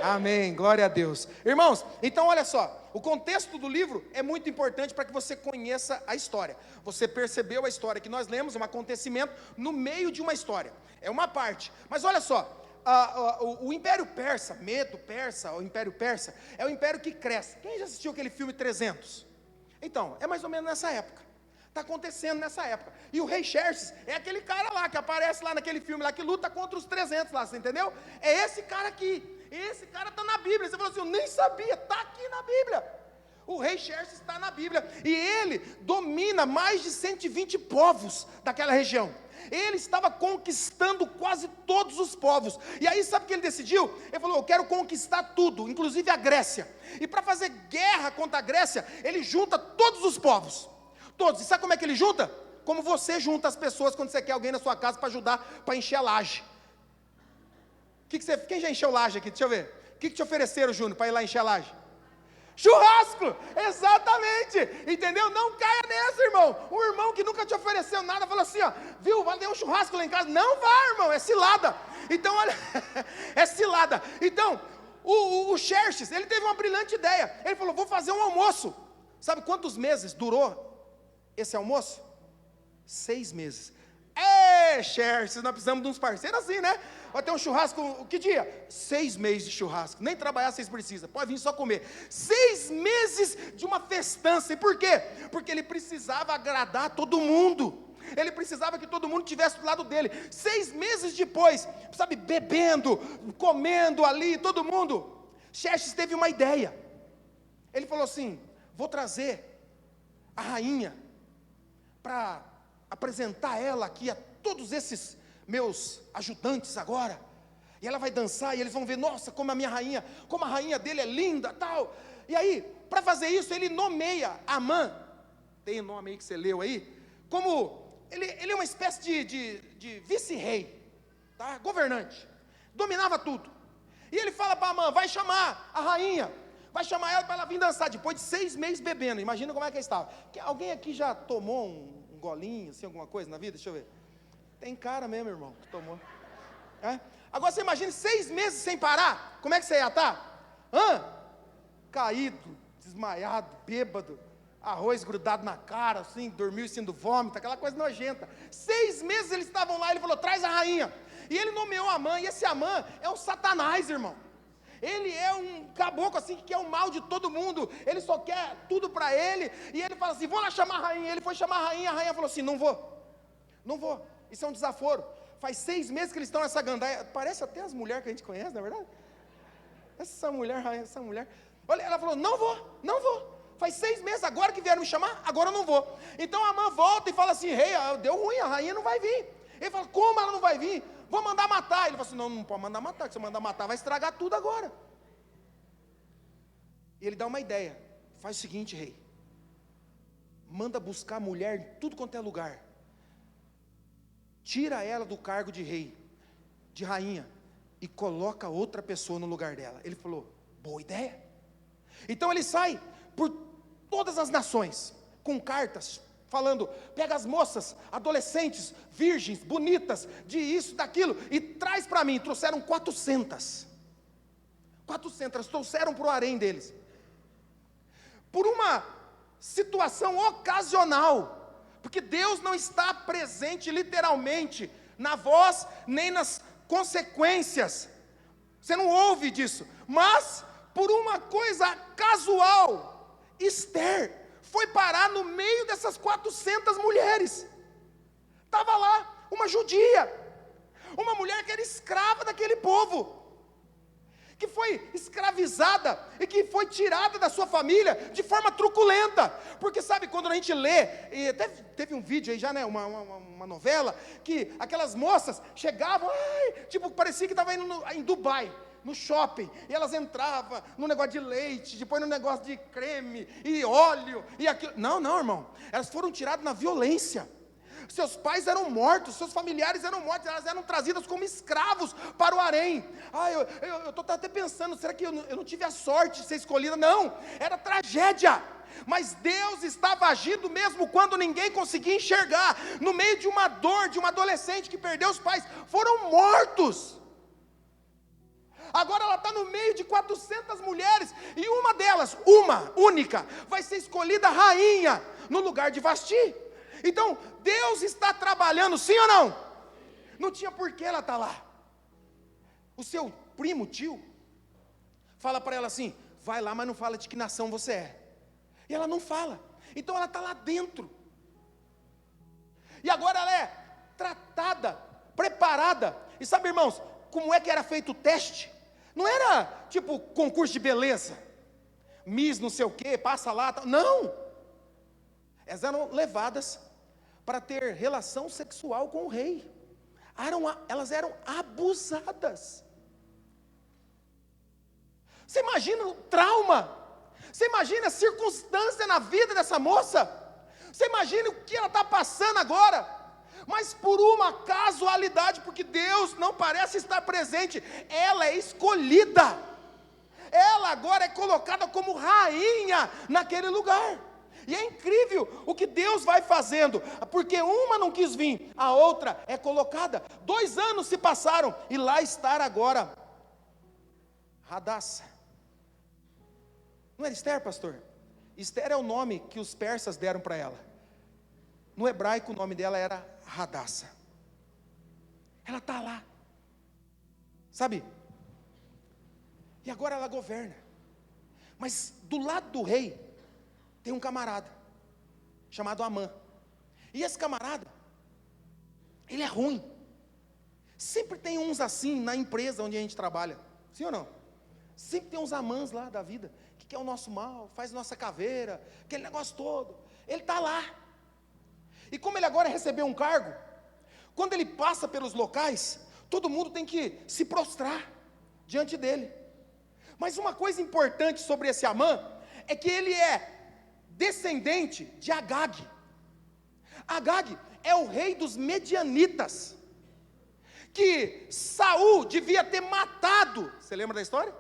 Amém, glória a Deus. Irmãos, então olha só, o contexto do livro é muito importante para que você conheça a história. Você percebeu a história que nós lemos, um acontecimento no meio de uma história, é uma parte. Mas olha só, o Império Persa, Medo Persa, o Império Persa, é o império que cresce. Quem já assistiu aquele filme 300? Então, é mais ou menos nessa época. Está acontecendo nessa época. E o rei Xerxes é aquele cara lá, que aparece lá naquele filme lá, que luta contra os 300 lá, você entendeu? É esse cara aqui. Esse cara está na Bíblia. Você falou assim, eu nem sabia, está aqui na Bíblia. O rei Xerxes está na Bíblia. E ele domina mais de 120 povos daquela região. Ele estava conquistando quase todos os povos. E aí sabe o que ele decidiu? Ele falou, eu quero conquistar tudo, inclusive a Grécia. E para fazer guerra contra a Grécia, ele junta todos os povos. Todos. E sabe como é que ele junta? Como você junta as pessoas quando você quer alguém na sua casa para ajudar, para encher a laje. Quem já encheu laje aqui? Deixa eu ver. O que te ofereceram, Júnior, para ir lá encher a laje? Churrasco! Exatamente! Entendeu? Não caia nessa, irmão. Um irmão que nunca te ofereceu nada, falou assim, ó, viu, vai ter um churrasco lá em casa. Não vai, irmão, é cilada. Então, olha, é cilada. Então, o Xerxes, ele teve uma brilhante ideia. Ele falou, vou fazer um almoço. Sabe quantos meses durou esse almoço? 6 meses. Xerxes, nós precisamos de uns parceiros assim, né? Vai ter um churrasco, que dia? 6 meses de churrasco, nem trabalhar vocês precisam, pode vir só comer. 6 meses de uma festança, e por quê? Porque ele precisava agradar todo mundo. Ele precisava que todo mundo estivesse do lado dele. 6 meses depois, sabe, bebendo, comendo ali, todo mundo. Xerxes teve uma ideia. Ele falou assim: vou trazer a rainha para apresentar ela aqui a todos esses meus ajudantes agora. E ela vai dançar e eles vão ver, nossa, como a minha rainha, como a rainha dele é linda, tal. E aí, para fazer isso, ele nomeia Amã, tem o nome aí que você leu aí, como ele é uma espécie de vice-rei, tá? Governante, dominava tudo. E ele fala para Amã: vai chamar a rainha, vai chamar ela para ela vir dançar, depois de 6 meses bebendo. Imagina como é que ele estava. Alguém aqui já tomou um golinho, assim, alguma coisa na vida? Deixa eu ver. Tem cara mesmo, irmão, que tomou. Agora você imagina 6 meses sem parar, como é que você ia estar? Caído, desmaiado, bêbado, arroz grudado na cara, assim, dormiu sendo vômito, aquela coisa nojenta. 6 meses eles estavam lá, ele falou: traz a rainha. E ele nomeou Amã, e esse Amã é um satanás, irmão. Ele é um caboclo assim, que quer o mal de todo mundo, ele só quer tudo para ele, e ele fala assim: vou lá chamar a rainha. Ele foi chamar a rainha falou assim: não vou, isso é um desaforo. Faz 6 meses que eles estão nessa gandaia, parece até as mulheres que a gente conhece, não é verdade? Essa mulher, olha, ela falou: não vou, faz 6 meses, agora que vieram me chamar, agora eu não vou. Então Amã volta e fala assim: rei, deu ruim, a rainha não vai vir. Ele fala: como ela não vai vir? Vou mandar matar. Ele fala assim: não pode mandar matar, que se eu mandar matar vai estragar tudo agora. E ele dá uma ideia: faz o seguinte, rei, manda buscar a mulher em tudo quanto é lugar, tira ela do cargo de rei, de rainha, e coloca outra pessoa no lugar dela. Ele falou: boa ideia. Então ele sai por todas as nações, com cartas, falando: pega as moças, adolescentes, virgens, bonitas, de isso, daquilo, e traz para mim. Trouxeram 400, trouxeram para o harém deles, por uma situação ocasional, porque Deus não está presente literalmente na voz, nem nas consequências, você não ouve disso, mas por uma coisa casual, Esther foi parar no meio dessas 400 mulheres. Estava lá uma judia, uma mulher que era escrava daquele povo, que foi escravizada e que foi tirada da sua família de forma truculenta. Porque sabe, quando a gente lê, e até teve um vídeo aí já, né, uma novela, que aquelas moças chegavam, tipo, parecia que estava indo em Dubai, no shopping, e elas entravam no negócio de leite, depois no negócio de creme, e óleo, e aquilo. Não, irmão, elas foram tiradas na violência. Seus pais eram mortos, seus familiares eram mortos, elas eram trazidas como escravos para o harém. Eu estou até pensando, será que eu não tive a sorte de ser escolhida? Não, era tragédia. Mas Deus estava agindo mesmo quando ninguém conseguia enxergar. No meio de uma dor, de uma adolescente que perdeu os pais, foram mortos. Agora ela está no meio de 400 mulheres, e uma delas, uma única, vai ser escolhida rainha, no lugar de Vasti. Então, Deus está trabalhando, sim ou não? Não tinha por que ela estar lá. O seu primo, tio, fala para ela assim: vai lá, mas não fala de que nação você é. E ela não fala, então ela está lá dentro. E agora ela é tratada, preparada. E sabe, irmãos, como é que era feito o teste? Não era tipo concurso de beleza, Miss não sei o que, passa lá, não. Elas eram levadas para ter relação sexual com o rei. Elas eram abusadas. Você imagina o trauma? Você imagina a circunstância na vida dessa moça? Você imagina o que ela está passando agora? Mas por uma casualidade, porque Deus não parece estar presente, ela é escolhida. Ela agora é colocada como rainha naquele lugar. E é incrível o que Deus vai fazendo, porque uma não quis vir, a outra é colocada. 2 anos se passaram, e lá está agora Hadassa. Não era Esther, pastor? Esther é o nome que os persas deram para ela. No hebraico o nome dela era Hadassa. Ela está lá, sabe? E agora ela governa. Mas do lado do rei, tem um camarada, chamado Amã. E esse camarada, ele é ruim. Sempre tem uns assim na empresa onde a gente trabalha. Sim ou não? Sempre tem uns Amãs lá da vida, que quer o nosso mal, faz nossa caveira, aquele negócio todo. Ele está lá. E como ele agora recebeu um cargo, quando ele passa pelos locais, todo mundo tem que se prostrar diante dele. Mas uma coisa importante sobre esse Amã, é que ele é descendente de Agag. Agag é o rei dos medianitas, que Saul devia ter matado. Você lembra da história?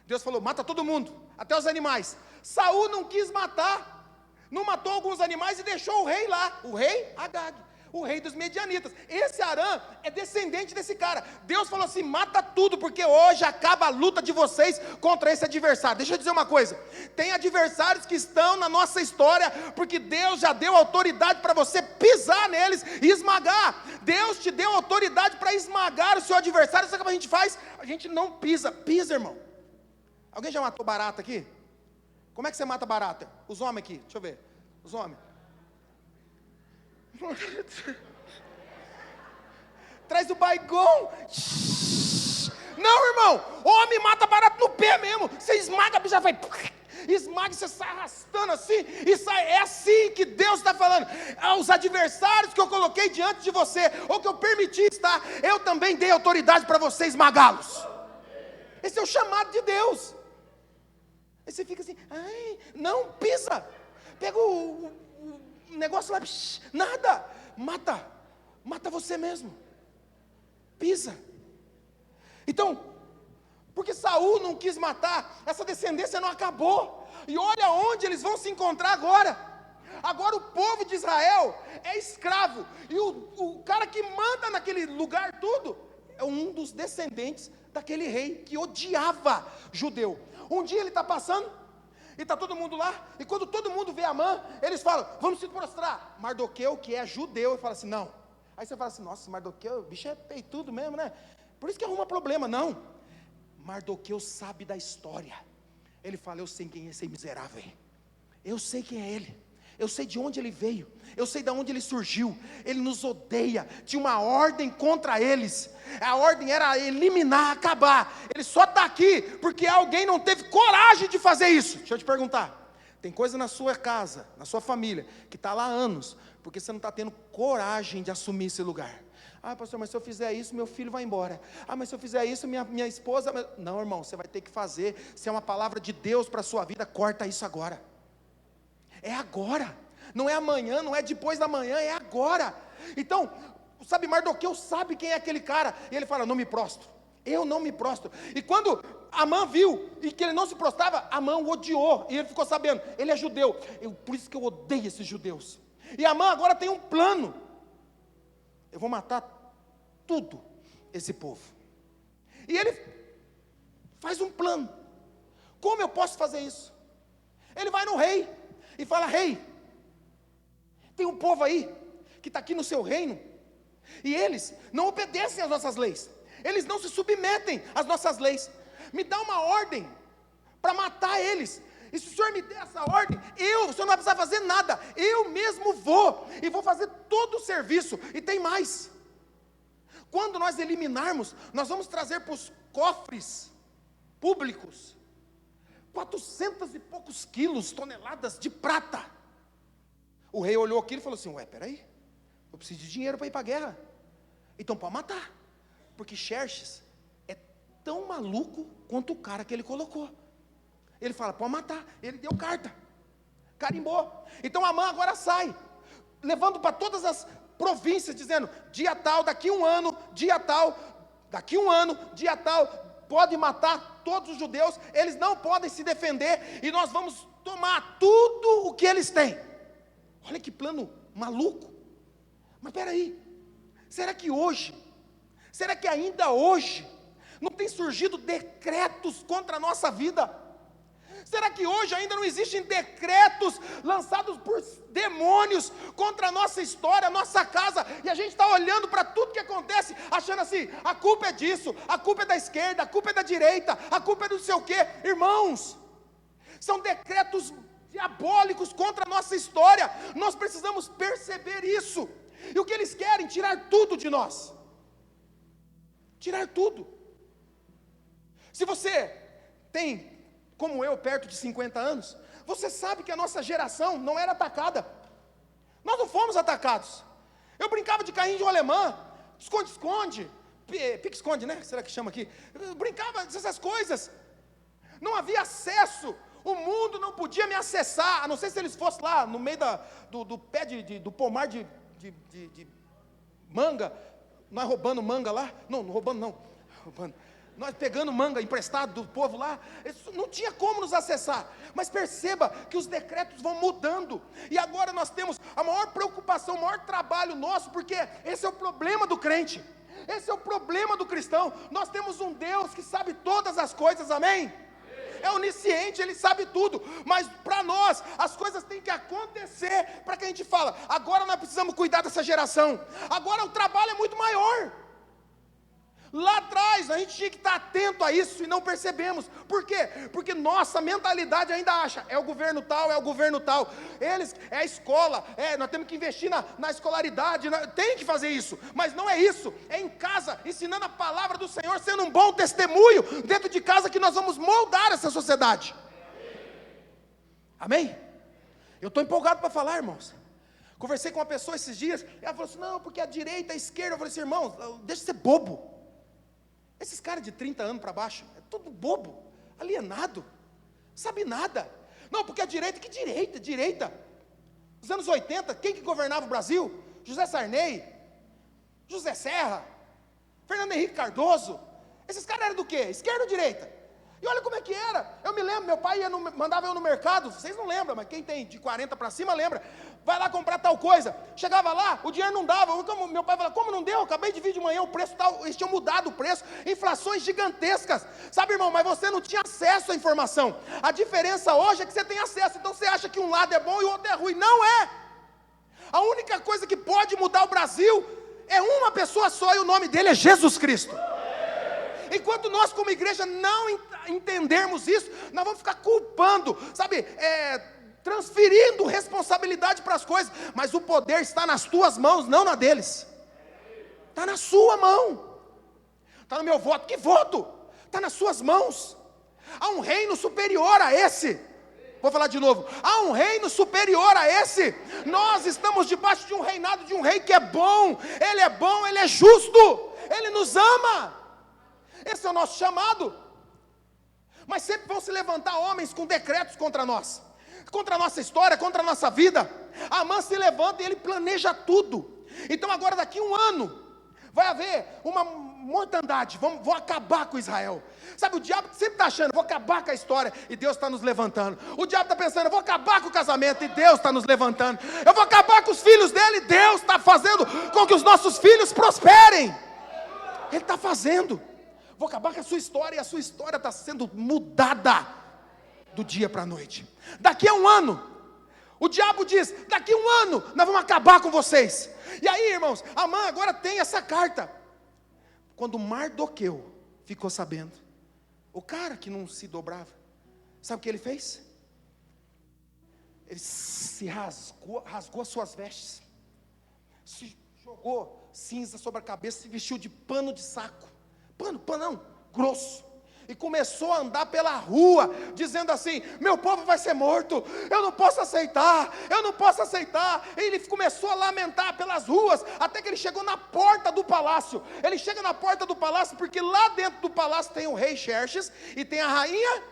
Deus falou, mata todo mundo, até os animais. Saul não quis matar, não matou alguns animais e deixou o rei lá, o rei Agag, o rei dos medianitas. Esse Arã é descendente desse cara. Deus falou assim, mata tudo, porque hoje acaba a luta de vocês contra esse adversário. Deixa eu dizer uma coisa, tem adversários que estão na nossa história, porque Deus já deu autoridade para você pisar neles e esmagar. Deus te deu autoridade para esmagar o seu adversário. Sabe o que a gente faz? A gente não pisa, irmão. Alguém já matou barata aqui? Como é que você mata barata? Os homens aqui, deixa eu ver, os homens. Traz o baigão. Não, irmão, homem mata barato no pé mesmo. Você esmaga, a bicha vai, esmaga e você sai arrastando assim, e sai, é assim que Deus está falando. Os adversários que eu coloquei diante de você, ou que eu permiti estar, eu também dei autoridade para você esmagá-los. Esse é o chamado de Deus. Aí você fica assim, ai, não, pisa, pega o negócio lá, nada, mata você mesmo, pisa. Então, porque Saul não quis matar, essa descendência não acabou, e olha onde eles vão se encontrar agora. Agora o povo de Israel é escravo, e o cara que manda naquele lugar tudo, é um dos descendentes daquele rei que odiava judeu. Um dia ele está passando, e está todo mundo lá, e quando todo mundo vê Amã, eles falam, vamos se prostrar. Mardoqueu, que é judeu, fala assim, não. Aí você fala assim, nossa, Mardoqueu, o bicho é peitudo mesmo, né? Por isso que arruma problema. Não, Mardoqueu sabe da história. Ele fala, eu sei quem é esse miserável, eu sei quem é ele, eu sei de onde ele veio, eu sei de onde ele surgiu, ele nos odeia, tinha uma ordem contra eles, a ordem era eliminar, acabar, ele só está aqui, porque alguém não teve coragem de fazer isso. Deixa eu te perguntar, tem coisa na sua casa, na sua família, que está lá há anos, porque você não está tendo coragem de assumir esse lugar. Ah, pastor, mas se eu fizer isso, meu filho vai embora. Ah, mas se eu fizer isso, minha esposa... Não, irmão, você vai ter que fazer. Se é uma palavra de Deus para a sua vida, corta isso agora. É agora, não é amanhã, não é depois da manhã, é agora. Então, sabe, Mardoqueu sabe quem é aquele cara, e ele fala, não me prostro, eu não me prostro. E quando Amã viu, e que ele não se prostrava, Amã o odiou, e ele ficou sabendo, ele é judeu, por isso que eu odeio esses judeus. E Amã agora tem um plano, eu vou matar tudo esse povo. E ele faz um plano, como eu posso fazer isso? Ele vai no rei, e fala, rei, tem um povo aí, que está aqui no seu reino, e eles não obedecem às nossas leis, eles não se submetem às nossas leis, me dá uma ordem, para matar eles, e se o senhor me der essa ordem, o senhor não vai precisar fazer nada, eu mesmo vou, e vou fazer todo o serviço, e tem mais, quando nós eliminarmos, nós vamos trazer para os cofres públicos, 400 e poucos quilos, toneladas de prata. O rei olhou aquilo e falou assim, ué, peraí, eu preciso de dinheiro para ir para a guerra, então pode matar, porque Xerxes é tão maluco quanto o cara que ele colocou. Ele fala, pode matar, ele deu carta, carimbou. Então Amã agora sai, levando para todas as províncias, dizendo, dia tal, daqui um ano, dia tal, daqui um ano, dia tal, pode matar todos os judeus, eles não podem se defender, e nós vamos tomar tudo o que eles têm. Olha que plano maluco. Mas espera aí, será que ainda hoje, não tem surgido decretos contra a nossa vida? Será que hoje ainda não existem decretos lançados por demônios contra a nossa história, a nossa casa, e a gente está olhando para tudo que acontece, achando assim, a culpa é disso, a culpa é da esquerda, a culpa é da direita, a culpa é do sei o quê? Irmãos, são decretos diabólicos contra a nossa história. Nós precisamos perceber isso. E o que eles querem? Tirar tudo de nós. Tirar tudo. Se você tem, como eu, perto de 50 anos, você sabe que a nossa geração não era atacada. Nós não fomos atacados. Eu brincava de carrinho de rolemã, esconde-esconde, pique-esconde, né? Será que chama aqui? Eu brincava dessas coisas. Não havia acesso. O mundo não podia me acessar, a não ser se eles fossem lá no meio do pé do pomar de manga. Nós roubando manga lá. Não roubando não. Roubando. Nós pegando manga emprestado do povo lá, não tinha como nos acessar. Mas perceba que os decretos vão mudando. E agora nós temos a maior preocupação, o maior trabalho nosso, porque esse é o problema do crente. Esse é o problema do cristão. Nós temos um Deus que sabe todas as coisas, amém? É onisciente, Ele sabe tudo. Mas para nós, as coisas têm que acontecer, para que a gente fala, agora nós precisamos cuidar dessa geração. Agora o trabalho é muito maior. Lá atrás, a gente tinha que estar atento a isso e não percebemos. Por quê? Porque nossa mentalidade ainda acha, é o governo tal, é o governo tal. Eles, é a escola, nós temos que investir na escolaridade, tem que fazer isso. Mas não é isso, é em casa, ensinando a palavra do Senhor, sendo um bom testemunho dentro de casa, que nós vamos moldar essa sociedade. Amém? Eu estou empolgado para falar, irmãos. Conversei com uma pessoa esses dias, e ela falou assim, não, porque a direita, a esquerda. Eu falei assim, irmãos, deixa de ser bobo. Esses caras de 30 anos para baixo, é tudo bobo, alienado, sabe nada. Não, porque a direita, que direita, direita. Nos anos 80, quem que governava o Brasil? José Sarney, José Serra, Fernando Henrique Cardoso. Esses caras eram do quê? Esquerda ou direita? E olha como é que era. Eu me lembro, meu pai mandava eu no mercado, vocês não lembram, mas quem tem de 40 para cima lembra. Vai lá comprar tal coisa. Chegava lá, o dinheiro não dava. Meu pai falava, como não deu? Acabei de vir de manhã, o preço tal, eles tinham mudado o preço, inflações gigantescas. Sabe, irmão, mas você não tinha acesso à informação. A diferença hoje é que você tem acesso, então você acha que um lado é bom e o outro é ruim. Não é. A única coisa que pode mudar o Brasil é uma pessoa só, e o nome dele é Jesus Cristo. Enquanto nós como igreja não entendermos isso, nós vamos ficar culpando, sabe, transferindo responsabilidade para as coisas, mas o poder está nas tuas mãos, não na deles, está na sua mão, está no meu voto, que voto? Está nas suas mãos. Há um reino superior a esse. Vou falar de novo, há um reino superior a esse. Nós estamos debaixo de um reinado de um rei que é bom, ele é justo, ele nos ama. Esse é o nosso chamado. Mas sempre vão se levantar homens com decretos contra nós, contra a nossa história, contra a nossa vida. Amã se levanta e ele planeja tudo. Então agora daqui a um ano vai haver uma mortandade, vou acabar com Israel. Sabe, o diabo sempre está achando, vou acabar com a história, e Deus está nos levantando. O diabo está pensando, eu vou acabar com o casamento, e Deus está nos levantando. Eu vou acabar com os filhos dele, e Deus está fazendo com que os nossos filhos prosperem. Ele está fazendo. Vou acabar com a sua história, e a sua história está sendo mudada do dia para a noite. Daqui a um ano, o diabo diz, daqui a um ano nós vamos acabar com vocês. E aí, irmãos, Amã agora tem essa carta. Quando Mardoqueu ficou sabendo, o cara que não se dobrava, sabe o que ele fez? Ele se rasgou as suas vestes, se jogou cinza sobre a cabeça, se vestiu de pano de saco, panão, grosso, e começou a andar pela rua, dizendo assim, meu povo vai ser morto, eu não posso aceitar, e ele começou a lamentar pelas ruas, até que ele chegou na porta do palácio. Ele chega na porta do palácio, porque lá dentro do palácio tem o rei Xerxes, e tem a rainha,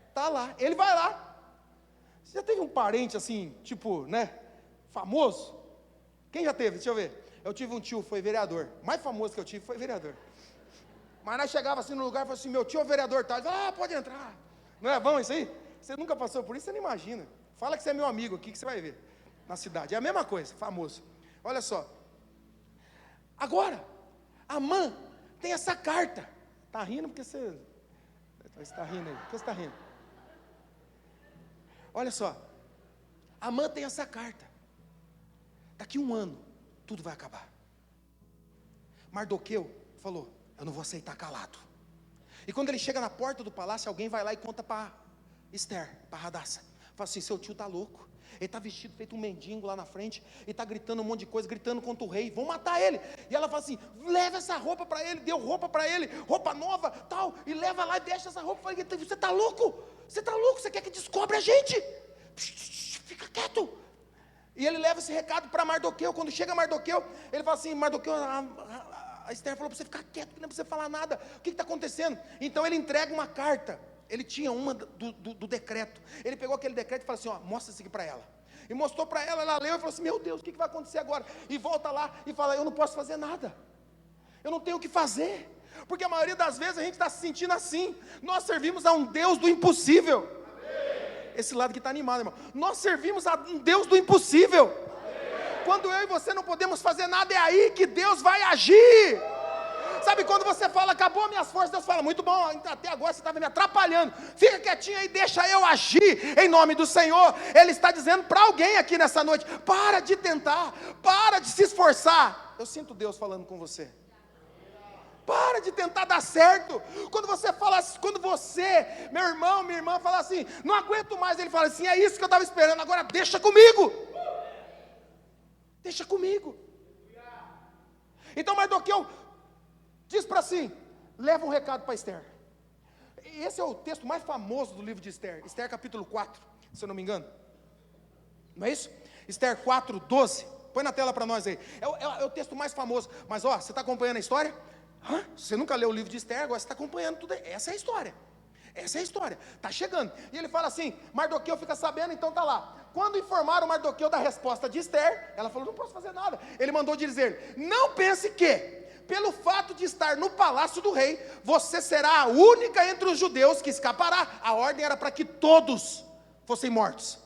está lá, ele vai lá. Você já teve um parente assim, tipo, né, famoso? Quem já teve? Deixa eu ver. Eu tive um tio, foi vereador, mais famoso que eu tive, foi vereador. Mas nós chegava assim no lugar e falava assim, meu tio é o vereador tal. Ele falava, pode entrar. Não é bom isso aí? Você nunca passou por isso, você não imagina. Fala que você é meu amigo aqui, que você vai ver na cidade. É a mesma coisa, famoso. Olha só. Agora, Amã tem essa carta. Está rindo porque você está rindo aí. Por que você está rindo? Olha só, Amã tem essa carta. Daqui 1 ano, tudo vai acabar. Mardoqueu falou, eu não vou aceitar calado. E quando ele chega na porta do palácio, alguém vai lá e conta para Esther, para Hadassah. Fala assim, seu tio está louco. Ele está vestido, feito um mendigo lá na frente, e está gritando um monte de coisa, gritando contra o rei, vão matar ele. E ela fala assim, leva essa roupa para ele, deu roupa para ele, roupa nova, tal, e leva lá e deixa essa roupa. Fala, você está louco? Você está louco? Você quer que descobre a gente? Fica quieto. E ele leva esse recado para Mardoqueu. Quando chega Mardoqueu, ele fala assim, Mardoqueu, a Esther falou para você ficar quieto, que não é para você falar nada, o que está acontecendo? Então ele entrega uma carta. Ele tinha uma do decreto. Ele pegou aquele decreto e falou assim, ó, mostra isso aqui para ela. E mostrou para ela, ela leu e falou assim, meu Deus, o que vai acontecer agora? E volta lá e fala, eu não posso fazer nada. Eu não tenho o que fazer. Porque a maioria das vezes a gente está se sentindo assim. Nós servimos a um Deus do impossível. Amém. Esse lado que está animado, irmão. Nós servimos a um Deus do impossível. Amém. Quando eu e você não podemos fazer nada, é aí que Deus vai agir. Sabe quando você fala, acabou minhas forças, Deus fala, muito bom, até agora você estava me atrapalhando, fica quietinho aí, deixa eu agir, em nome do Senhor. Ele está dizendo para alguém aqui nessa noite, para de tentar, para de se esforçar. Eu sinto Deus falando com você. Para de tentar dar certo. Quando você fala, quando você, meu irmão, minha irmã, fala assim, não aguento mais, ele fala assim, é isso que eu estava esperando, agora deixa comigo. Deixa comigo. Então Mardoqueu diz para si, leva um recado para Esther. Esse é o texto mais famoso do livro de Esther. Esther capítulo 4, se eu não me engano. Não é isso? Esther 4, 12. Põe na tela para nós aí. É o texto mais famoso. Mas ó, você está acompanhando a história? Você nunca leu o livro de Esther, agora você está acompanhando tudo. Essa é a história. Essa é a história. Está chegando. E ele fala assim, Mardoqueu fica sabendo, então está lá. Quando informaram Mardoqueu da resposta de Esther, ela falou, não posso fazer nada. Ele mandou dizer, não pense que pelo fato de estar no palácio do rei, você será a única entre os judeus que escapará. A ordem era para que todos fossem mortos.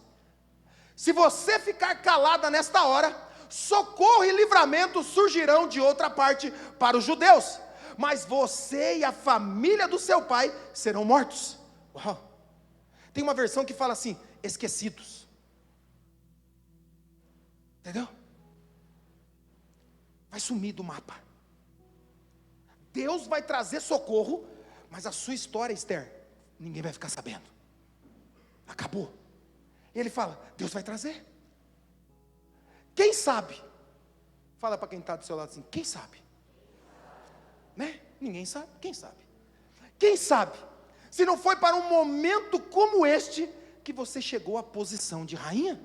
Se você ficar calada nesta hora, socorro e livramento surgirão de outra parte para os judeus, mas você e a família do seu pai serão mortos. Uau. Tem uma versão que fala assim, esquecidos. Entendeu? Vai sumir do mapa. Deus vai trazer socorro, mas a sua história, Esther, ninguém vai ficar sabendo. Acabou. E ele fala, Deus vai trazer. Quem sabe? Fala para quem está do seu lado assim, quem sabe? Né? Ninguém sabe, quem sabe? Quem sabe? Se não foi para um momento como este, que você chegou à posição de rainha?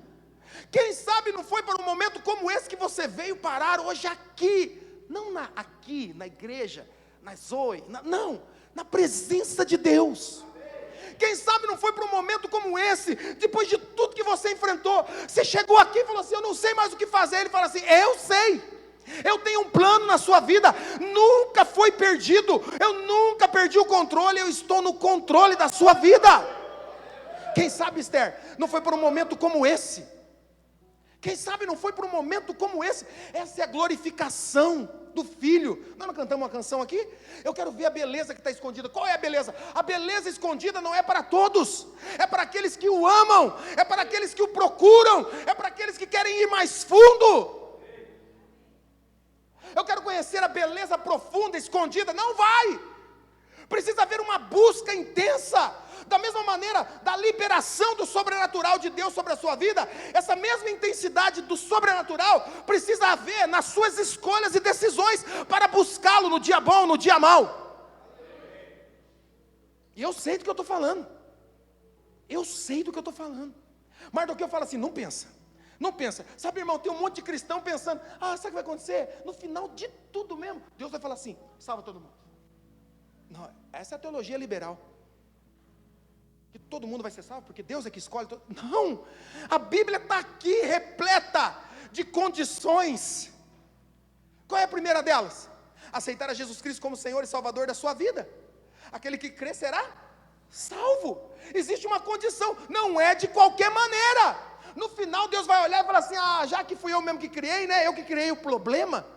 Quem sabe não foi para um momento como esse, que você veio parar hoje aqui? Não aqui, na igreja, na Zoe, não, na presença de Deus. Quem sabe não foi para um momento como esse, depois de tudo que você enfrentou, você chegou aqui e falou assim, eu não sei mais o que fazer. Ele fala assim, eu sei, eu tenho um plano na sua vida, nunca foi perdido, eu nunca perdi o controle, eu estou no controle da sua vida. Quem sabe, Esther, não foi para um momento como esse. Quem sabe não foi para um momento como esse. Essa é a glorificação do Filho. Nós não cantamos uma canção aqui? Eu quero ver a beleza que está escondida. Qual é a beleza? A beleza escondida não é para todos. É para aqueles que o amam. É para aqueles que o procuram. É para aqueles que querem ir mais fundo. Eu quero conhecer a beleza profunda, escondida. Não vai. Precisa haver uma busca intensa. Da mesma maneira, da liberação do sobrenatural de Deus sobre a sua vida, essa mesma intensidade do sobrenatural precisa haver nas suas escolhas e decisões para buscá-lo no dia bom, no dia mau. E eu sei do que eu estou falando. Eu sei do que eu estou falando. Mardoqueu fala assim, não pensa. Não pensa. Sabe, irmão, tem um monte de cristão pensando, sabe o que vai acontecer? No final de tudo mesmo, Deus vai falar assim, salva todo mundo. Não, essa é a teologia liberal. Que todo mundo vai ser salvo, porque Deus é que escolhe. Não, a Bíblia está aqui repleta de condições. Qual é a primeira delas? Aceitar a Jesus Cristo como Senhor e Salvador da sua vida. Aquele que crê será salvo. Existe uma condição, não é de qualquer maneira. No final Deus vai olhar e falar assim, já que fui eu mesmo que criei, né? Eu que criei o problema,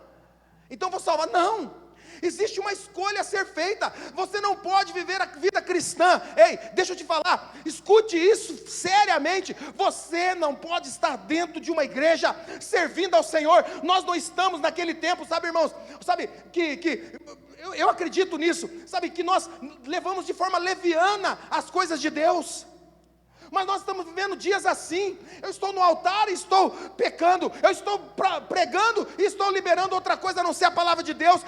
então vou salvar. Não, Existe uma escolha a ser feita. Você não pode viver a vida cristã. Ei, deixa eu te falar, escute isso seriamente. Você não pode estar dentro de uma igreja servindo ao Senhor. Nós não estamos naquele tempo, sabe, irmãos? Sabe eu acredito nisso. Sabe que nós levamos de forma leviana as coisas de Deus. Mas nós estamos vivendo dias assim. Eu estou no altar e estou pecando. Eu estou pregando e estou liberando outra coisa a não ser a palavra de Deus.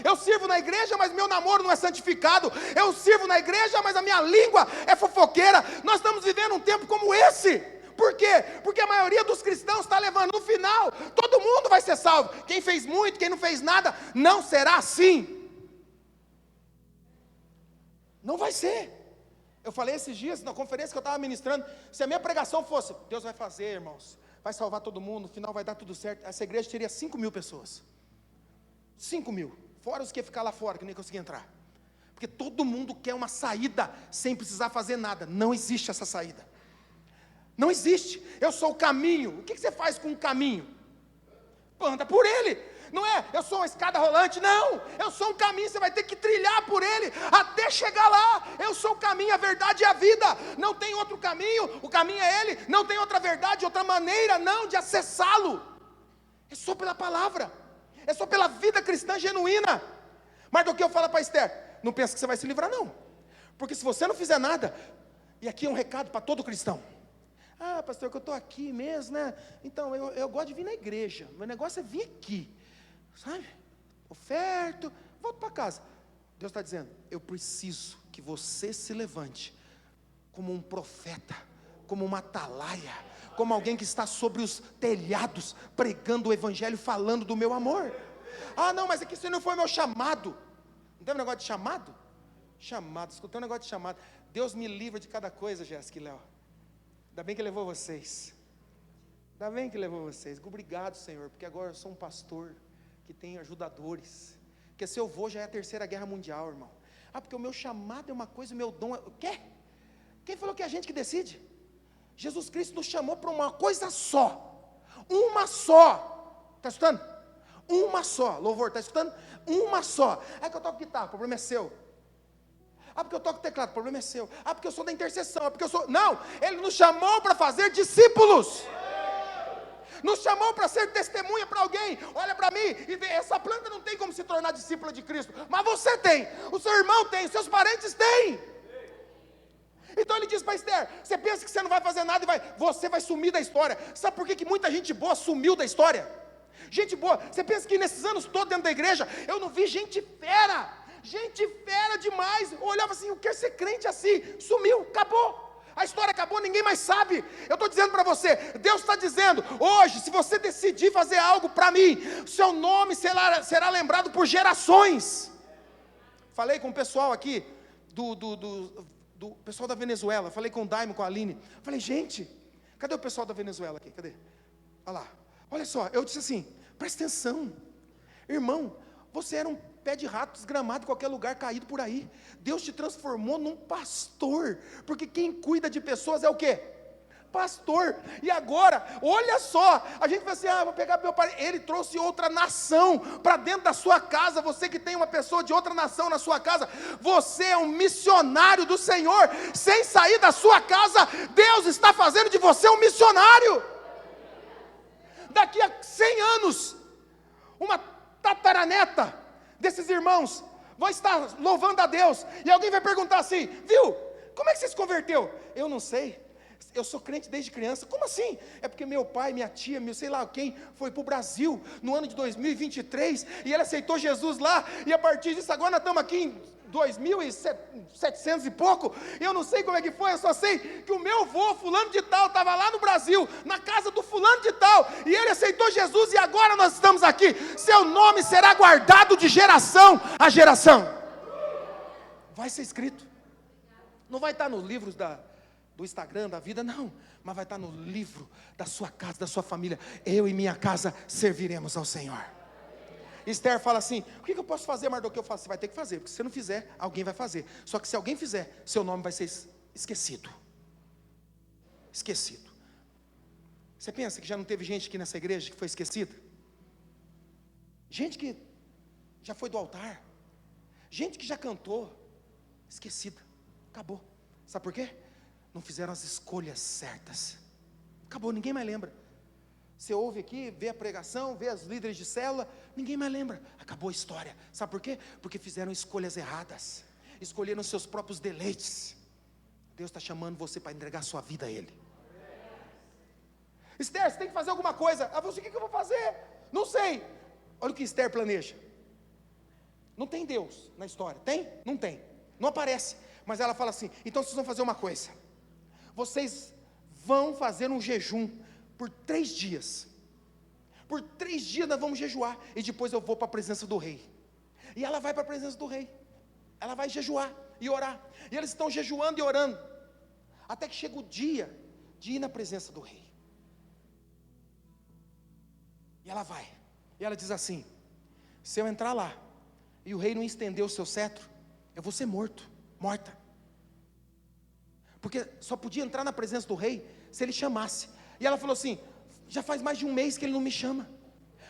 Eu sirvo na igreja, mas meu namoro não é santificado. Eu sirvo na igreja, mas a minha língua é fofoqueira. Nós estamos vivendo um tempo como esse. Por quê? Porque a maioria dos cristãos está levando, no final, todo mundo vai ser salvo. Quem fez muito, quem não fez nada, não será assim. Não vai ser. Eu falei esses dias, na conferência que eu estava ministrando, se a minha pregação fosse, Deus vai fazer, irmãos, vai salvar todo mundo, no final vai dar tudo certo, essa igreja teria 5 mil pessoas. 5 mil, fora os que iam ficar lá fora, que nem conseguia entrar. Porque todo mundo quer uma saída, sem precisar fazer nada. Não existe essa saída. Não existe. Eu sou o caminho. O que você faz com o caminho? Anda por ele. Não é, eu sou uma escada rolante, não, eu sou um caminho, você vai ter que trilhar por ele, até chegar lá. Eu sou o caminho, a verdade e a vida, não tem outro caminho, o caminho é ele, não tem outra verdade, outra maneira não de acessá-lo, é só pela palavra, é só pela vida cristã genuína. Mardoqueu fala para Esther, não pensa que você vai se livrar não, porque se você não fizer nada, e aqui é um recado para todo cristão, pastor, que eu estou aqui mesmo, né, então eu gosto de vir na igreja, meu negócio é vir aqui, sabe, oferto, volto para casa. Deus está dizendo, eu preciso que você se levante como um profeta, como uma atalaia, como alguém que está sobre os telhados, pregando o evangelho, falando do meu amor. Não, mas aqui isso não foi meu chamado. Não tem um negócio de chamado? Chamado, escutei um negócio de chamado. Deus me livra de cada coisa, Jéssica e Léo. Ainda bem que levou vocês. Ainda bem que levou vocês. Obrigado, Senhor, porque agora eu sou um pastor que tem ajudadores, porque se eu vou já é a terceira guerra mundial, irmão. Porque o meu chamado é uma coisa, o meu dom é... O quê? Quem falou que é a gente que decide? Jesus Cristo nos chamou para uma coisa só, uma só, está escutando? Uma só, louvor, está escutando? Uma só. Que eu toco guitarra, o problema é seu. Porque eu toco teclado, o problema é seu. Porque eu sou da intercessão, porque eu sou... Não, Ele nos chamou para fazer discípulos. Nos chamou para ser testemunha para alguém. Olha para mim e vê, essa planta não tem como se tornar discípula de Cristo, mas você tem, o seu irmão tem, os seus parentes têm. Então ele diz para Esther, você pensa que você não vai fazer nada e você vai sumir da história. Sabe por que muita gente boa sumiu da história? Gente boa, você pensa que nesses anos todos dentro da igreja, eu não vi gente fera demais. Eu olhava assim, eu quero ser crente assim, sumiu, acabou. A história acabou, ninguém mais sabe. Eu estou dizendo para você, Deus está dizendo, hoje, se você decidir fazer algo para mim, seu nome será lembrado por gerações. Falei com o pessoal aqui, do pessoal da Venezuela, falei com o Daimo, com a Aline, falei, gente, cadê o pessoal da Venezuela aqui, cadê? Olha lá, olha só, eu disse assim, presta atenção, irmão, você era um pé de rato desgramado em qualquer lugar caído por aí. Deus te transformou num pastor, porque quem cuida de pessoas é o quê? Pastor. E agora, olha só, a gente vai assim, vou pegar meu pai, ele trouxe outra nação para dentro da sua casa. Você que tem uma pessoa de outra nação na sua casa, você é um missionário do Senhor, sem sair da sua casa, Deus está fazendo de você um missionário. Daqui a 100 anos, uma tataraneta desses irmãos vai estar louvando a Deus, e alguém vai perguntar assim, viu, como é que você se converteu? Eu não sei, eu sou crente desde criança. Como assim? É porque meu pai, minha tia, meu sei lá quem, foi para o Brasil no ano de 2023, e ele aceitou Jesus lá, e a partir disso agora nós estamos aqui em 2.700 e pouco, eu não sei como é que foi, eu só sei que o meu avô, fulano de tal, estava lá no Brasil, na casa do fulano de tal, e ele aceitou Jesus, e agora nós estamos aqui. Seu nome será guardado de geração a geração, vai ser escrito, não vai estar nos livros do Instagram, da vida, não, mas vai estar no livro da sua casa, da sua família. Eu e minha casa serviremos ao Senhor. Esther fala assim, o que eu posso fazer, Mardoqueu? Eu falo, você vai ter que fazer, porque se você não fizer, alguém vai fazer. Só que se alguém fizer, seu nome vai ser esquecido. Esquecido. Você pensa que já não teve gente aqui nessa igreja que foi esquecida? Gente que já foi do altar, gente que já cantou, esquecida, acabou. Sabe por quê? Não fizeram as escolhas certas. Acabou, ninguém mais lembra. Você ouve aqui, vê a pregação, vê as líderes de célula, ninguém mais lembra. Acabou a história. Sabe por quê? Porque fizeram escolhas erradas, escolheram seus próprios deleites. Deus está chamando você para entregar sua vida a Ele. Esther, você tem que fazer alguma coisa. Ah, você, o que eu vou fazer? Não sei. Olha o que Esther planeja. Não tem Deus na história, tem? Não tem, não aparece. Mas ela fala assim, então vocês vão fazer uma coisa. Vocês vão fazer um jejum por 3 dias. Por 3 dias nós vamos jejuar. E depois eu vou para a presença do rei. E ela vai para a presença do rei. Ela vai jejuar e orar. E eles estão jejuando e orando. Até que chega o dia de ir na presença do rei. E ela vai. E ela diz assim, se eu entrar lá e o rei não estender o seu cetro, eu vou ser morta. Porque só podia entrar na presença do rei se ele chamasse. E ela falou assim, já faz mais de 1 mês que ele não me chama,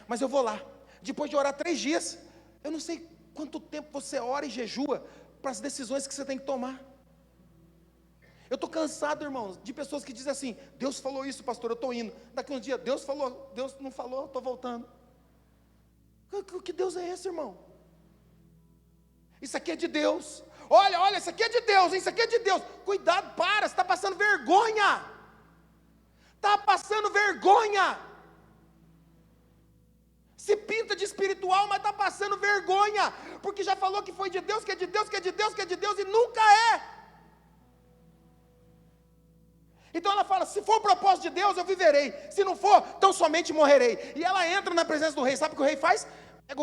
mas eu vou lá. Depois de orar 3 dias, eu não sei quanto tempo você ora e jejua para as decisões que você tem que tomar. Eu estou cansado, irmãos, de pessoas que dizem assim, Deus falou isso, pastor, eu estou indo. Daqui uns dias, Deus falou, Deus não falou, estou voltando. Que Deus é esse, irmão? Isso aqui é de Deus. Olha, isso aqui é de Deus, isso aqui é de Deus. Cuidado, para, você está passando vergonha. Está passando vergonha. Se pinta de espiritual, mas está passando vergonha. Porque já falou que foi de Deus, que é de Deus, que é de Deus, que é de Deus, e nunca é. Então ela fala, se for o propósito de Deus, eu viverei. Se não for, então somente morrerei. E ela entra na presença do rei. Sabe o que o rei faz? Pega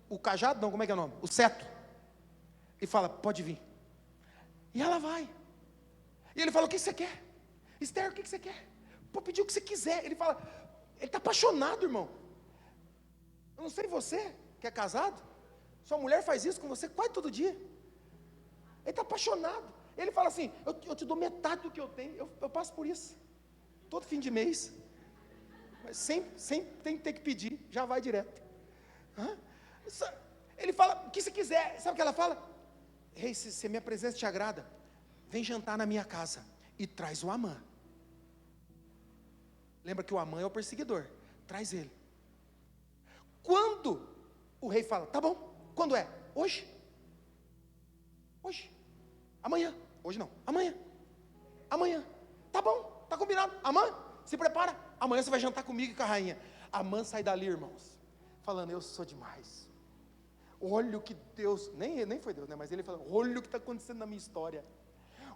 o cajado, não, como é que é o nome? O cetro. E fala, pode vir. E ela vai. E ele fala, o que você quer? Esther, o que você quer? Pode pedir o que você quiser. Ele fala, ele está apaixonado, irmão. Eu não sei você, que é casado, sua mulher faz isso com você quase todo dia. Ele está apaixonado. Ele fala assim, eu te dou metade do que eu tenho. Eu passo por isso, todo fim de mês. Mas sem ter que pedir, já vai direto. Ele fala, o que você quiser. Sabe o que ela fala? Rei, se minha presença te agrada, vem jantar na minha casa e traz o Amã. Lembra que o Amã é o perseguidor, traz ele. Quando o rei fala, tá bom, quando é? Hoje, amanhã, hoje não, amanhã, tá bom, tá combinado, Amã, se prepara, amanhã você vai jantar comigo e com a rainha. Amã sai dali, irmãos, falando, eu sou demais. Olha o que Deus, nem foi Deus, né? Mas ele falou, olha o que está acontecendo na minha história.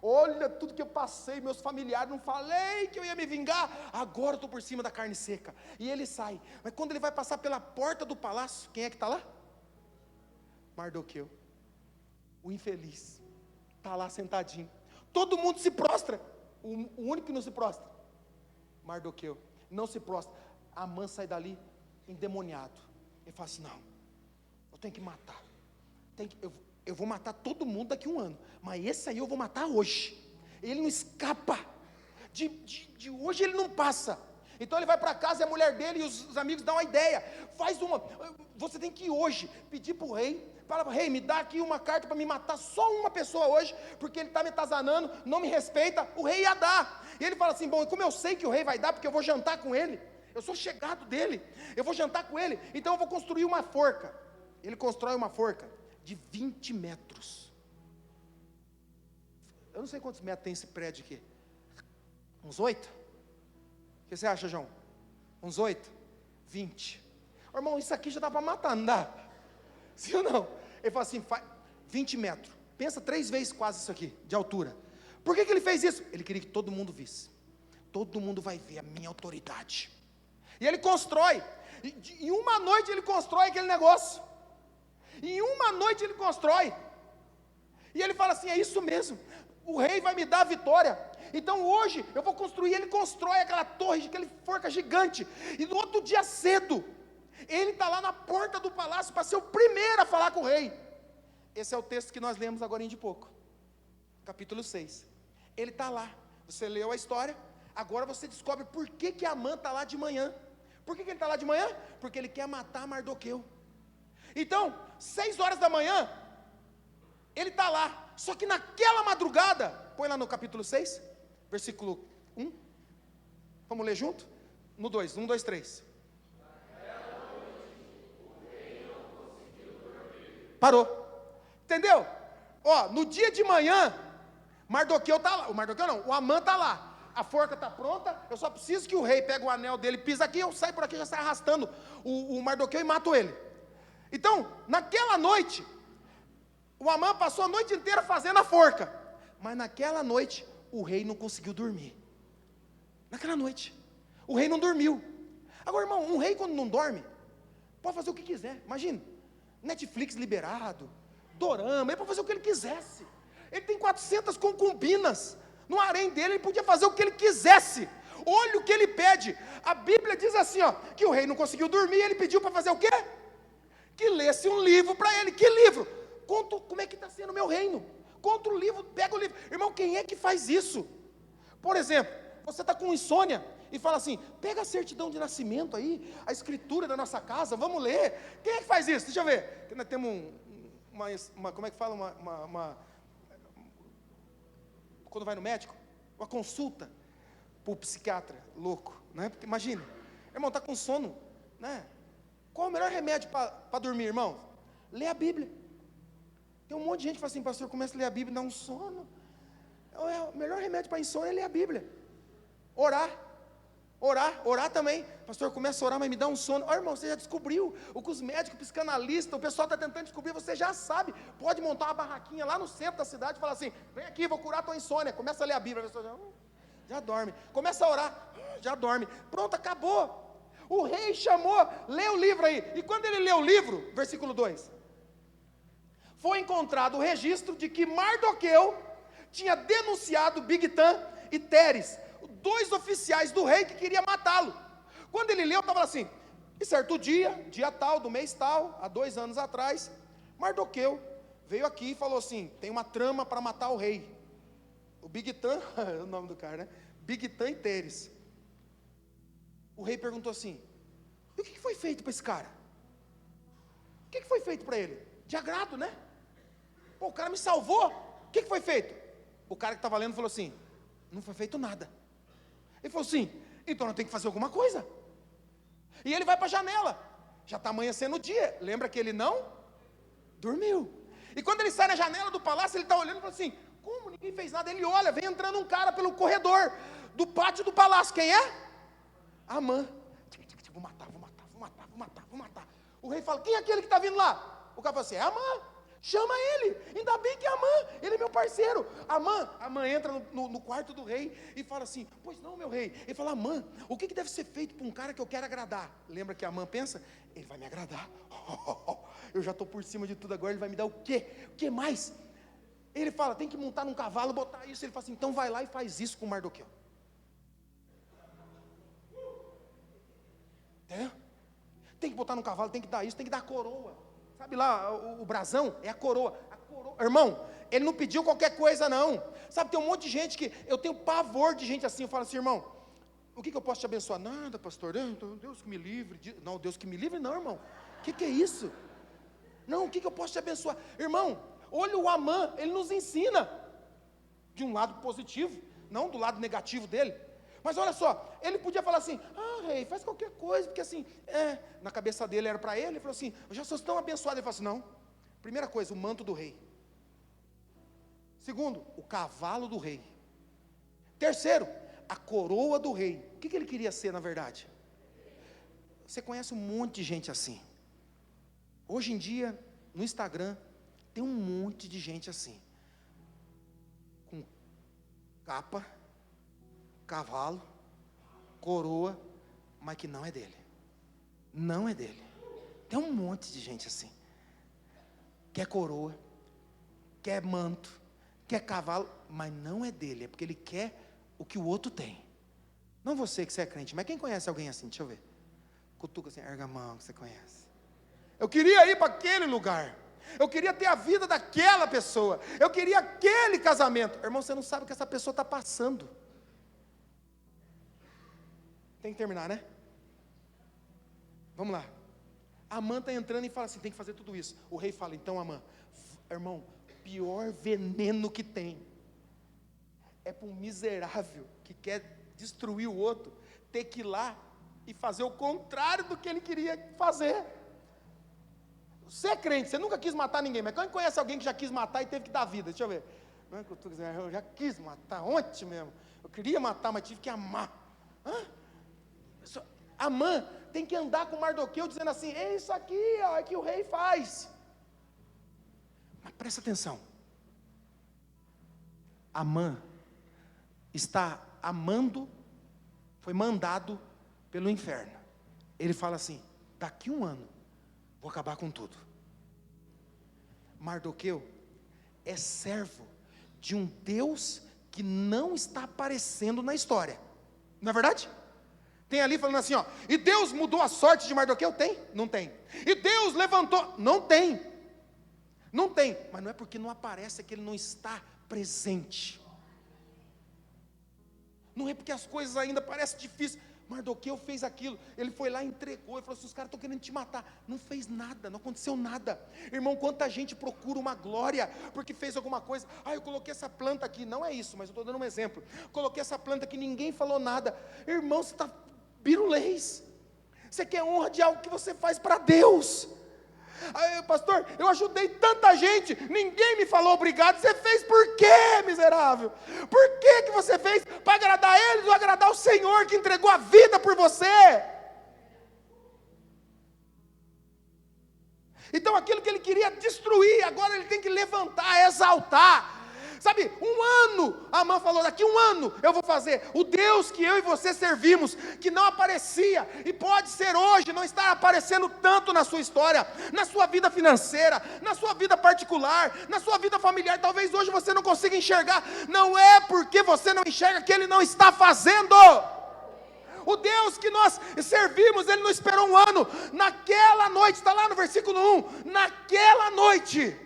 Olha tudo que eu passei, meus familiares, não falei que eu ia me vingar, agora eu estou por cima da carne seca. E ele sai, mas quando ele vai passar pela porta do palácio, quem é que está lá? Mardoqueu, o infeliz, está lá sentadinho. Todo mundo se prostra, o único que não se prostra, Mardoqueu, não se prostra. Amã sai dali endemoniado. Ele fala assim, não, eu tenho que matar, eu vou matar todo mundo daqui a 1 ano, mas esse aí eu vou matar hoje. Ele não escapa, de hoje ele não passa. Então ele vai para casa e a mulher dele e os amigos dão uma ideia, você tem que ir hoje, pedir para o rei, fala, rei, me dá aqui uma carta para me matar só uma pessoa hoje, porque ele está me atazanando, não me respeita. O rei ia dar, e ele fala assim, bom, e como eu sei que o rei vai dar, porque eu vou jantar com ele, eu sou chegado dele, eu vou jantar com ele, então eu vou construir uma forca. Ele constrói uma forca de 20 metros. Eu não sei quantos metros tem esse prédio aqui. Uns 8? O que você acha, João? Uns 8? 20. Ô, irmão, isso aqui já dá para matar, não dá? Sim ou não? Ele fala assim, 20 metros. Pensa 3 vezes quase isso aqui, de altura. Por que ele fez isso? Ele queria que todo mundo visse. Todo mundo vai ver a minha autoridade. E ele constrói. Em 1 noite ele constrói aquele negócio. Em 1 noite ele constrói. E ele fala assim, é isso mesmo, o rei vai me dar a vitória. Então hoje eu vou construir. Ele constrói aquela torre, aquela forca gigante. E no outro dia cedo, ele está lá na porta do palácio para ser o primeiro a falar com o rei. Esse é o texto que nós lemos agora de pouco, capítulo 6. Ele está lá, você leu a história. Agora você descobre por que Amã está lá de manhã. Por que ele está lá de manhã? Porque ele quer matar Mardoqueu. Então, 6 horas da manhã, ele está lá. Só que naquela madrugada, põe lá no capítulo 6, versículo 1. Vamos ler junto? No 2, 1, 2, 3. Parou. Entendeu? Ó, no dia de manhã, Mardoqueu está lá. O Mardoqueu não, o Amã está lá. A forca está pronta, eu só preciso que o rei pegue o anel dele, pisa aqui, eu saio por aqui, já sai arrastando o Mardoqueu e mato ele. Então, naquela noite, o Amã passou a noite inteira fazendo a forca. Mas naquela noite, o rei não conseguiu dormir. Naquela noite, o rei não dormiu. Agora, irmão, um rei quando não dorme, pode fazer o que quiser. Imagina, Netflix liberado, dorama, ele pode fazer o que ele quisesse. Ele tem 400 concubinas. No harém dele, ele podia fazer o que ele quisesse. Olha o que ele pede. A Bíblia diz assim, ó, que o rei não conseguiu dormir, ele pediu para fazer o quê? Que lesse um livro para ele. Que livro? Conta como é que está sendo o meu reino. Conta o livro, pega o livro. Irmão, quem é que faz isso? Por exemplo, você está com insônia e fala assim, pega a certidão de nascimento aí, a escritura da nossa casa, vamos ler. Quem é que faz isso? Deixa eu ver. Nós temos uma como é que fala? Quando vai no médico, uma consulta para o psiquiatra louco, né? Porque imagina, irmão, está com sono, né? Qual é o melhor remédio para dormir, irmão? Lê a Bíblia. Tem um monte de gente que fala assim, pastor, começa a ler a Bíblia e dá um sono. O melhor remédio para insônia é ler a Bíblia. Orar também. Pastor, começa a orar, mas me dá um sono. Ó, irmão, você já descobriu o que os médicos, o psicanalista, o pessoal está tentando descobrir, você já sabe. Pode montar uma barraquinha lá no centro da cidade e falar assim, vem aqui, vou curar a tua insônia. Começa a ler a Bíblia, a pessoa já dorme. Começa a orar, já dorme. Pronto, acabou. O rei chamou, lê o livro aí. E quando ele lê o livro, versículo 2, foi encontrado o registro de que Mardoqueu tinha denunciado Bigtã e Teres, 2 oficiais do rei que queria matá-lo. Quando ele leu, estava assim, e certo dia tal, do mês tal, há 2 anos atrás, Mardoqueu veio aqui e falou assim, tem uma trama para matar o rei. O Bigtã, é o nome do cara, né? Bigtã e Teres. O rei perguntou assim, e o que foi feito para esse cara? O que foi feito para ele? De agrado, né? Pô, o cara me salvou, o que foi feito? O cara que estava lendo falou assim, não foi feito nada. Ele falou assim, então eu tenho que fazer alguma coisa. E ele vai para a janela, já está amanhecendo o dia, lembra que ele não dormiu. E quando ele sai na janela do palácio, ele está olhando e fala assim, como ninguém fez nada? Ele olha, vem entrando um cara pelo corredor do pátio do palácio, quem é? Amã. Vou matar. O rei fala, quem é aquele que está vindo lá? O cara fala assim, é Amã. Chama ele, ainda bem que é Amã, ele é meu parceiro. Amã entra no quarto do rei e fala assim, pois não, meu rei. Ele fala, Amã, o que deve ser feito para um cara que eu quero agradar? Lembra que Amã pensa? Ele vai me agradar, eu já estou por cima de tudo agora, ele vai me dar o quê? O que mais? Ele fala, tem que montar num cavalo, botar isso. Ele fala assim, então vai lá e faz isso com Mardoqueu. Entendeu? Tem que botar num cavalo, tem que dar isso, tem que dar a coroa. Sabe lá, o brasão é a coroa. Irmão, ele não pediu qualquer coisa não. Sabe, tem um monte de gente que, eu tenho pavor de gente assim, eu falo assim, irmão, o que eu posso te abençoar? Nada, pastor, Deus que me livre. Não, Deus que me livre não, irmão. O que é isso? Não, o que eu posso te abençoar? Irmão, olha o Amã, ele nos ensina, de um lado positivo, não do lado negativo dele. Mas olha só, ele podia falar assim, rei, faz qualquer coisa, porque assim, na cabeça dele era para ele falou assim, eu já sou tão abençoado. Ele falou assim, não, primeira coisa, o manto do rei. Segundo, o cavalo do rei. Terceiro, a coroa do rei. O que ele queria ser na verdade? Você conhece um monte de gente assim. Hoje em dia, no Instagram, tem um monte de gente assim, com capa, cavalo, coroa, mas que não é dele. Não é dele. Tem um monte de gente assim. Quer coroa, quer manto, quer cavalo, mas não é dele. É porque ele quer o que o outro tem. Não você que você é crente, mas quem conhece alguém assim? Deixa eu ver. Cutuca assim, erga a mão que você conhece. Eu queria ir para aquele lugar. Eu queria ter a vida daquela pessoa. Eu queria aquele casamento. Irmão, você não sabe o que essa pessoa está passando. Tem que terminar, né? Vamos lá. Amã está entrando e fala assim, tem que fazer tudo isso. O rei fala, então Amã, irmão, pior veneno que tem é para um miserável que quer destruir o outro, ter que ir lá e fazer o contrário do que ele queria fazer. Você é crente, você nunca quis matar ninguém, mas quem conhece alguém que já quis matar e teve que dar vida? Deixa eu ver. Não é que eu estou dizendo, eu já quis matar, ontem mesmo. Eu queria matar, mas tive que amar. Amã tem que andar com Mardoqueu dizendo assim, é isso aqui, ó, é que o rei faz. Mas presta atenção. Amã está amando, foi mandado pelo inferno. Ele fala assim, daqui 1 ano, vou acabar com tudo. Mardoqueu é servo de um Deus que não está aparecendo na história. Não é verdade? Tem ali falando assim, ó, e Deus mudou a sorte de Mardoqueu? Tem? Não tem. E Deus levantou? Não tem. Não tem. Mas não é porque não aparece, é que ele não está presente. Não é porque as coisas ainda parecem difíceis. Mardoqueu fez aquilo, ele foi lá e entregou, ele falou assim, os caras estão querendo te matar. Não fez nada, não aconteceu nada. Irmão, quanta gente procura uma glória, porque fez alguma coisa. Eu coloquei essa planta aqui, não é isso, mas eu estou dando um exemplo. Coloquei essa planta aqui, ninguém falou nada. Irmão, você está birulês. Você quer honra de algo que você faz para Deus. Pastor, eu ajudei tanta gente, ninguém me falou obrigado. Você fez por quê, miserável? Por que você fez? Para agradar eles ou agradar o Senhor que entregou a vida por você? Então aquilo que ele queria destruir, agora ele tem que levantar, exaltar. Sabe, 1 ano, Amã falou, daqui 1 ano eu vou fazer. O Deus que eu e você servimos, que não aparecia, e pode ser hoje, não estar aparecendo tanto na sua história, na sua vida financeira, na sua vida particular, na sua vida familiar, talvez hoje você não consiga enxergar, não é porque você não enxerga que Ele não está fazendo. O Deus que nós servimos, Ele não esperou 1 ano, naquela noite, está lá no versículo 1, naquela noite,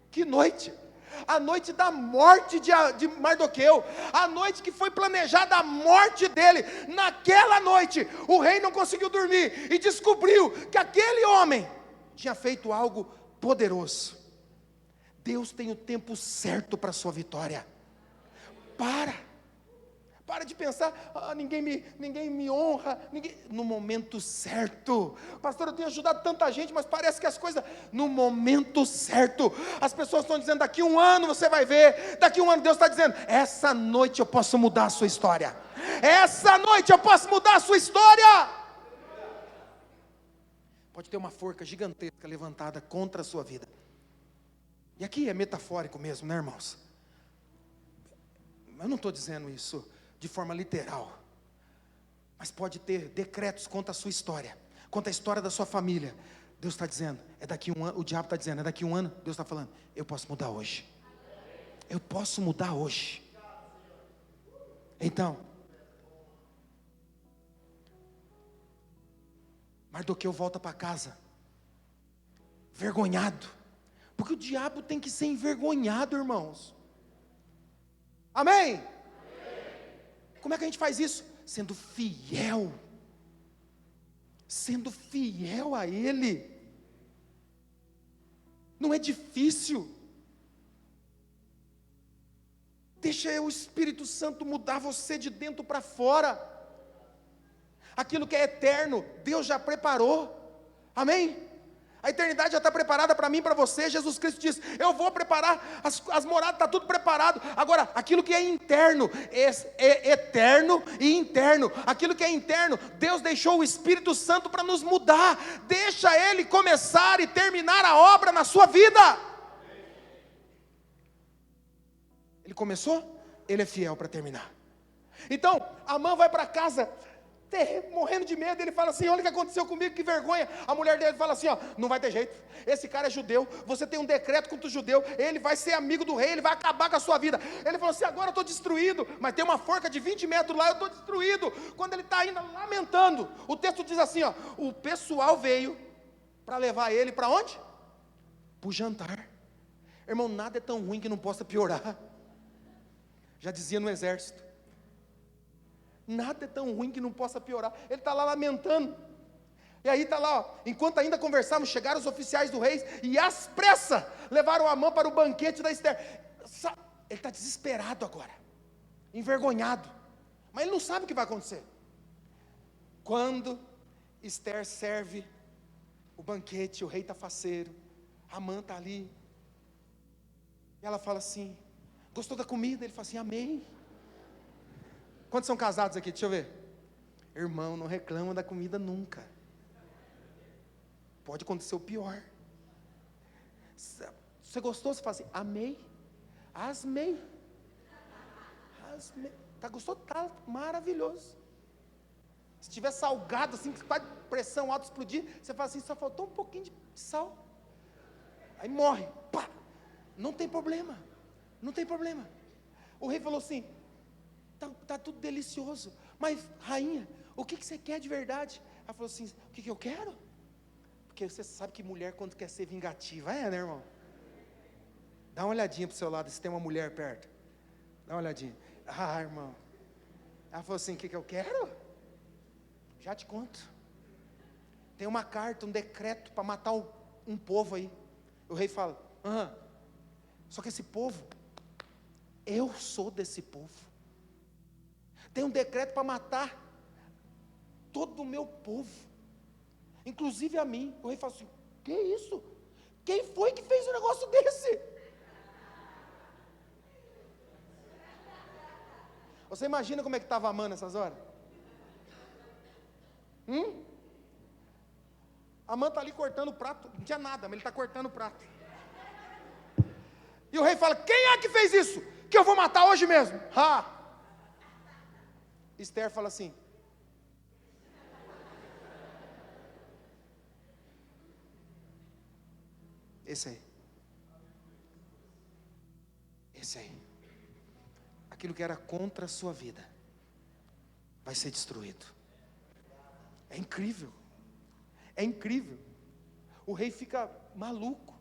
que noite? A noite da morte de Mardoqueu, a noite que foi planejada a morte dele, naquela noite, o rei não conseguiu dormir, e descobriu que aquele homem tinha feito algo poderoso. Deus tem o tempo certo para a sua vitória. Para de pensar, ninguém me honra, no momento certo. Pastor, eu tenho ajudado tanta gente, mas parece que as coisas, no momento certo, as pessoas estão dizendo, daqui 1 ano você vai ver, daqui 1 ano Deus está dizendo, essa noite eu posso mudar a sua história, essa noite eu posso mudar a sua história. Pode ter uma forca gigantesca levantada contra a sua vida, e aqui é metafórico mesmo, né, irmãos? Eu não estou dizendo isso de forma literal, mas pode ter decretos contra a sua história, contra a história da sua família. Deus está dizendo, é daqui 1 ano, o diabo está dizendo, é daqui 1 ano, Deus está falando, eu posso mudar hoje, eu posso mudar hoje. Então, Mardoqueu volta para casa, vergonhado, porque o diabo tem que ser envergonhado, irmãos. Amém? Como é que a gente faz isso? Sendo fiel a Ele. Não é difícil. Deixa o Espírito Santo mudar você de dentro para fora. Aquilo que é eterno, Deus já preparou. Amém? A eternidade já está preparada para mim e para você. Jesus Cristo diz, eu vou preparar as moradas, está tudo preparado. Agora, aquilo que é interno, é eterno e interno. Aquilo que é interno, Deus deixou o Espírito Santo para nos mudar. Deixa Ele começar e terminar a obra na sua vida. Ele começou, Ele é fiel para terminar. Então, Amã vai para casa, morrendo de medo. Ele fala assim, olha o que aconteceu comigo, que vergonha. A mulher dele fala assim, não vai ter jeito, esse cara é judeu, você tem um decreto contra o judeu, ele vai ser amigo do rei, ele vai acabar com a sua vida. Ele falou assim, agora eu estou destruído, mas tem uma forca de 20 metros lá, eu estou destruído. Quando ele está ainda lamentando, o texto diz assim, o pessoal veio para levar ele para onde? Para o jantar. Irmão, nada é tão ruim que não possa piorar. Já dizia no exército, nada é tão ruim que não possa piorar. Ele está lá lamentando. E aí está lá, ó, enquanto ainda conversávamos, chegaram os oficiais do rei e às pressas levaram Amã para o banquete da Ester. Ele está desesperado agora, envergonhado, mas ele não sabe o que vai acontecer. Quando Ester serve o banquete, o rei está faceiro, Amã está ali, e ela fala assim: gostou da comida? Ele fala assim: amei. Quantos são casados aqui? Deixa eu ver. Irmão, não reclama da comida nunca. Pode acontecer o pior. Você gostou? Você fala assim: amei. Asmei. Tá, gostou? Tá maravilhoso. Se tiver salgado assim, que faz pressão alta explodir, você fala assim: só faltou um pouquinho de sal. Aí morre. Pá. Não tem problema. Não tem problema. O rei falou assim: tá tudo delicioso, mas rainha, o que você quer de verdade? Ela falou assim: o que eu quero? Porque você sabe que mulher, quando quer ser vingativa, né, irmão? Dá uma olhadinha para o seu lado, se tem uma mulher perto. Dá uma olhadinha. Ah, irmão. Ela falou assim: o que eu quero? Já te conto. Tem uma carta, um decreto para matar um povo aí. O rei fala: só que esse povo, eu sou desse povo. Tem um decreto para matar todo o meu povo, inclusive a mim. O rei fala assim: que isso? Quem foi que fez um negócio desse? Você imagina como é que estava Amã nessas horas? Amã está ali cortando o prato, não tinha nada, mas ele está cortando o prato. E o rei fala: quem é que fez isso? Que eu vou matar hoje mesmo. Ester fala assim: esse aí, aquilo que era contra a sua vida, vai ser destruído. É incrível, é incrível. O rei fica maluco,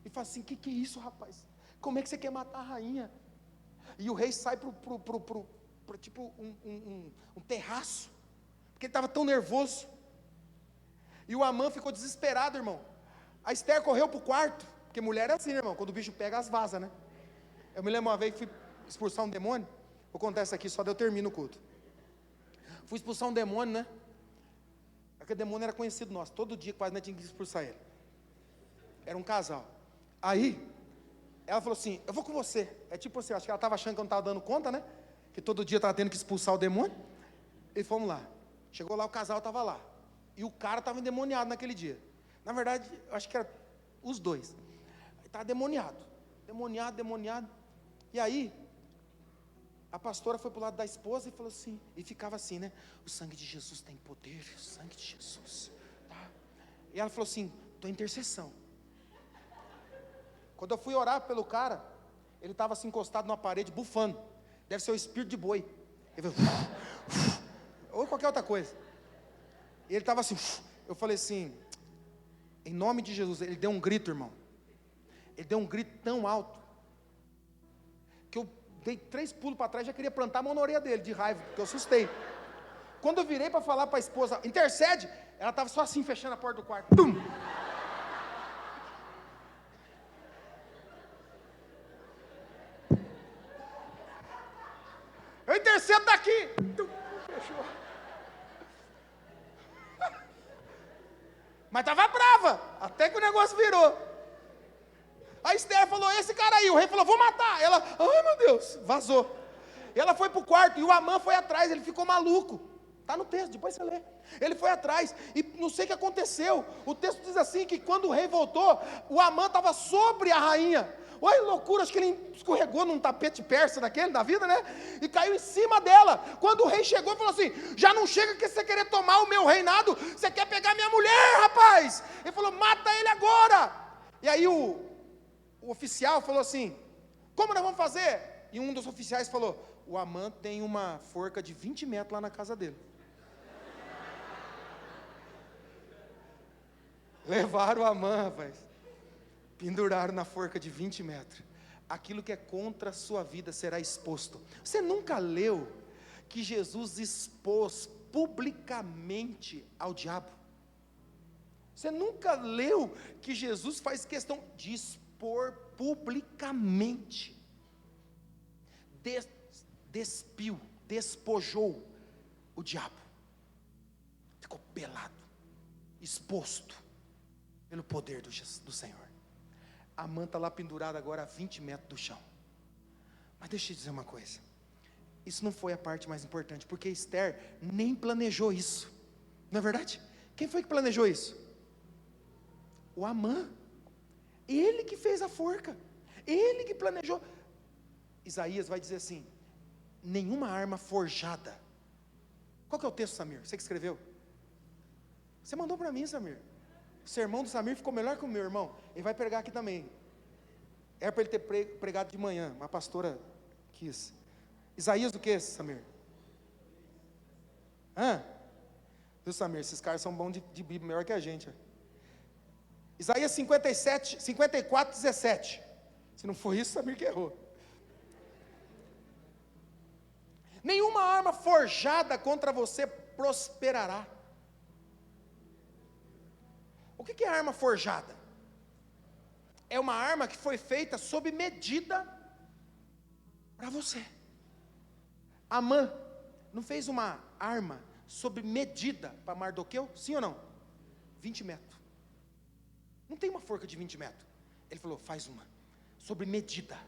e fala assim: que é isso, rapaz? Como é que você quer matar a rainha? E o rei sai para tipo um terraço, porque ele estava tão nervoso. E o Amã ficou desesperado, irmão. A Ester correu para o quarto, porque mulher é assim, né, irmão? Quando o bicho pega, as vaza, né? Eu me lembro uma vez que fui expulsar um demônio. Vou contar isso aqui, só daí eu termino o culto. Fui expulsar um demônio, né? Aquele demônio era conhecido nosso, todo dia quase nós tínhamos que expulsar ele. Era um casal. Aí, ela falou assim: eu vou com você. É tipo assim, acho que ela estava achando que eu não estava dando conta, né? Que todo dia estava tendo que expulsar o demônio. E fomos lá. Chegou lá, o casal estava lá. E o cara estava endemoniado naquele dia. Na verdade, eu acho que era os dois. Estava demoniado. Demoniado. E aí, a pastora foi para o lado da esposa e falou assim, e ficava assim, né? O sangue de Jesus tem poder, o sangue de Jesus. Tá? E ela falou assim: estou em intercessão. Quando eu fui orar pelo cara, ele estava assim encostado numa parede, bufando. Deve ser o espírito de boi. Ele falou, ou qualquer outra coisa. E ele estava assim, eu falei assim: em nome de Jesus. Ele deu um grito, irmão. Ele deu um grito tão alto, que eu dei 3 pulos para trás, já queria plantar a mão na orelha dele, de raiva, porque eu assustei. Quando eu virei para falar para a esposa: intercede, ela estava só assim, fechando a porta do quarto. Tum! Eu intercedo daqui. Fechou. Mas estava brava, até que o negócio virou. A Esther falou: esse cara aí. O rei falou: vou matar. Ela: ai meu Deus, vazou. E ela foi para o quarto, e o Amã foi atrás. Ele ficou maluco. Está no texto, depois você lê. Ele foi atrás, e não sei o que aconteceu. O texto diz assim, que quando o rei voltou, o Amã estava sobre a rainha. Olha loucura, acho que ele escorregou num tapete persa daquele, da vida, né? E caiu em cima dela. Quando o rei chegou, falou assim: já não chega que você querer tomar o meu reinado, você quer pegar minha mulher, rapaz. Ele falou: mata ele agora. E aí o oficial falou assim: como nós vamos fazer? E um dos oficiais falou: o Amã tem uma forca de 20 metros lá na casa dele. Levaram o Amã, rapaz. Penduraram na forca de 20 metros. Aquilo que é contra a sua vida será exposto. Você nunca leu que Jesus expôs publicamente ao diabo? Você nunca leu que Jesus faz questão de expor publicamente, despiu, despojou o diabo, ficou pelado, exposto pelo poder do Senhor. Amã está lá pendurada agora a 20 metros do chão. Mas deixa eu te dizer uma coisa, isso não foi a parte mais importante, porque Esther nem planejou isso, não é verdade? Quem foi que planejou isso? O Amã. Ele que fez a forca, ele que planejou. Isaías vai dizer assim: nenhuma arma forjada. Qual que é o texto, Samir? Você que escreveu? Você mandou para mim, Samir. O sermão do Samir ficou melhor que o meu, irmão. Ele vai pregar aqui também. Era para ele ter pregado de manhã, uma pastora quis. Isaías do que, Samir? Viu, Samir? Esses caras são bons de Bíblia, melhor que a gente. Isaías 54, 17. Se não for isso, Samir que errou. Nenhuma arma forjada contra você prosperará. O que é arma forjada? É uma arma que foi feita sob medida para você. Amã não fez uma arma sob medida para Mardoqueu? Sim ou não? 20 metros. Não tem uma forca de 20 metros. Ele falou: faz uma, sobre medida,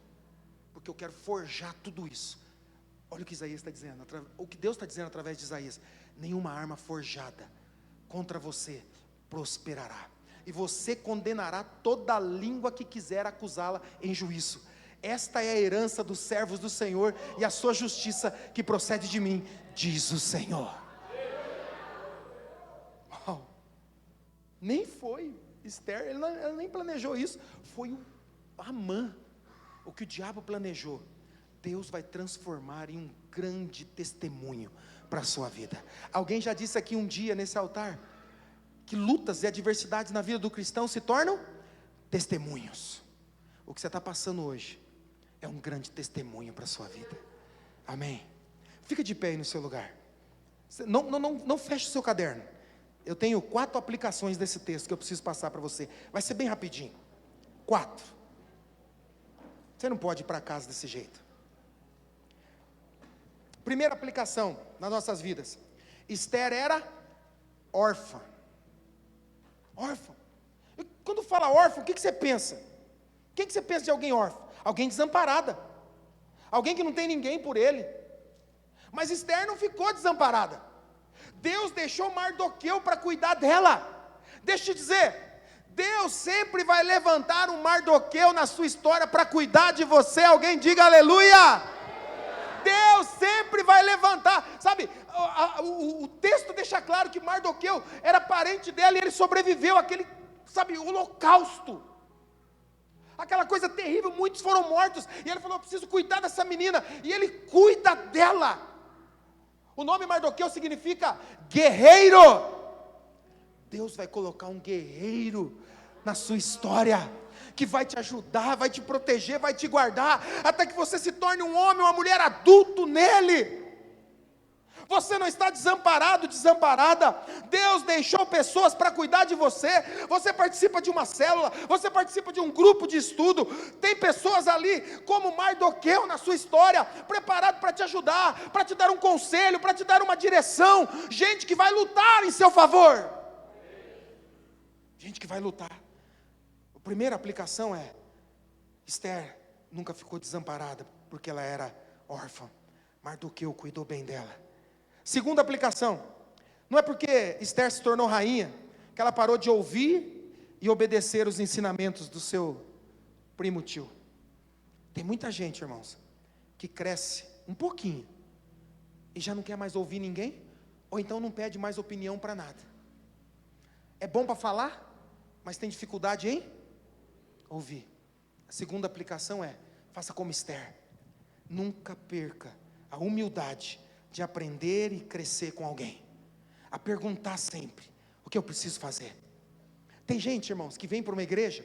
porque eu quero forjar tudo isso. Olha o que Isaías está dizendo, o que Deus está dizendo através de Isaías: nenhuma arma forjada contra você prosperará, e você condenará toda a língua que quiser acusá-la em juízo. Esta é a herança dos servos do Senhor, e a sua justiça que procede de mim, diz o Senhor. Uau. Nem foi Esther, ela nem planejou isso, foi o Amã. O que o diabo planejou, Deus vai transformar em um grande testemunho para a sua vida. Alguém já disse aqui um dia nesse altar, que lutas e adversidades na vida do cristão se tornam testemunhos. O que você está passando hoje é um grande testemunho para a sua vida. Amém? Fica de pé aí no seu lugar. Não feche o seu caderno. Eu tenho 4 aplicações desse texto que eu preciso passar para você. Vai ser bem rapidinho. 4. Você não pode ir para casa desse jeito. Primeira aplicação nas nossas vidas: Esther era órfã. Órfã. E quando fala órfã, o que você pensa? O que você pensa de alguém órfã? Alguém desamparada, alguém que não tem ninguém por ele. Mas Esther não ficou desamparada. Deus deixou Mardoqueu para cuidar dela. Deixa eu te dizer, Deus sempre vai levantar um Mardoqueu na sua história para cuidar de você. Alguém diga aleluia. Deus sempre vai levantar. Sabe, o texto deixa claro que Mardoqueu era parente dela e ele sobreviveu àquele, holocausto, aquela coisa terrível, muitos foram mortos, e ele falou: eu preciso cuidar dessa menina, e ele cuida dela. O nome Mardoqueu significa guerreiro. Deus vai colocar um guerreiro na sua história, que vai te ajudar, vai te proteger, vai te guardar, até que você se torne um homem, uma mulher adulto nele. Você não está desamparado, desamparada. Deus deixou pessoas para cuidar de você. Você participa de uma célula, você participa de um grupo de estudo. Tem pessoas ali, como Mardoqueu na sua história, preparado para te ajudar, para te dar um conselho, para te dar uma direção. Gente que vai lutar em seu favor. Gente que vai lutar. A primeira aplicação é: Esther nunca ficou desamparada, porque ela era órfã. Mardoqueu cuidou bem dela. Segunda aplicação: não é porque Esther se tornou rainha que ela parou de ouvir e obedecer os ensinamentos do seu primo tio. Tem muita gente, irmãos, que cresce um pouquinho e já não quer mais ouvir ninguém, ou então não pede mais opinião para nada. É bom para falar, mas tem dificuldade em ouvir. A segunda aplicação é: faça como Esther. Nunca perca a humildade de aprender e crescer com alguém, a perguntar sempre: o que eu preciso fazer? Tem gente, irmãos, que vem para uma igreja: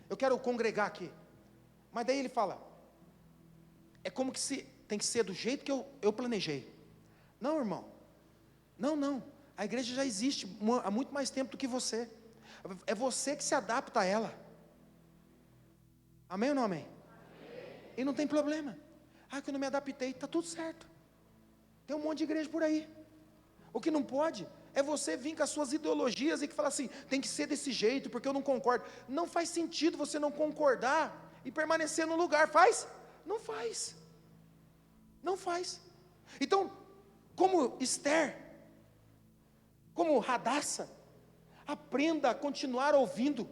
eu quero congregar aqui, mas daí ele fala: é como que tem que ser do jeito que eu planejei. Não, irmão, não, a igreja já existe há muito mais tempo do que você. É você que se adapta a ela. Amém ou não amém? E não tem problema. Que eu não me adaptei, está tudo certo. Tem um monte de igreja por aí. O que não pode é você vir com as suas ideologias e que fala assim, tem que ser desse jeito, porque eu não concordo. Não faz sentido você não concordar e permanecer no lugar. Faz? Não faz. Não faz. Então, como Esther, como Radassa, aprenda a continuar ouvindo.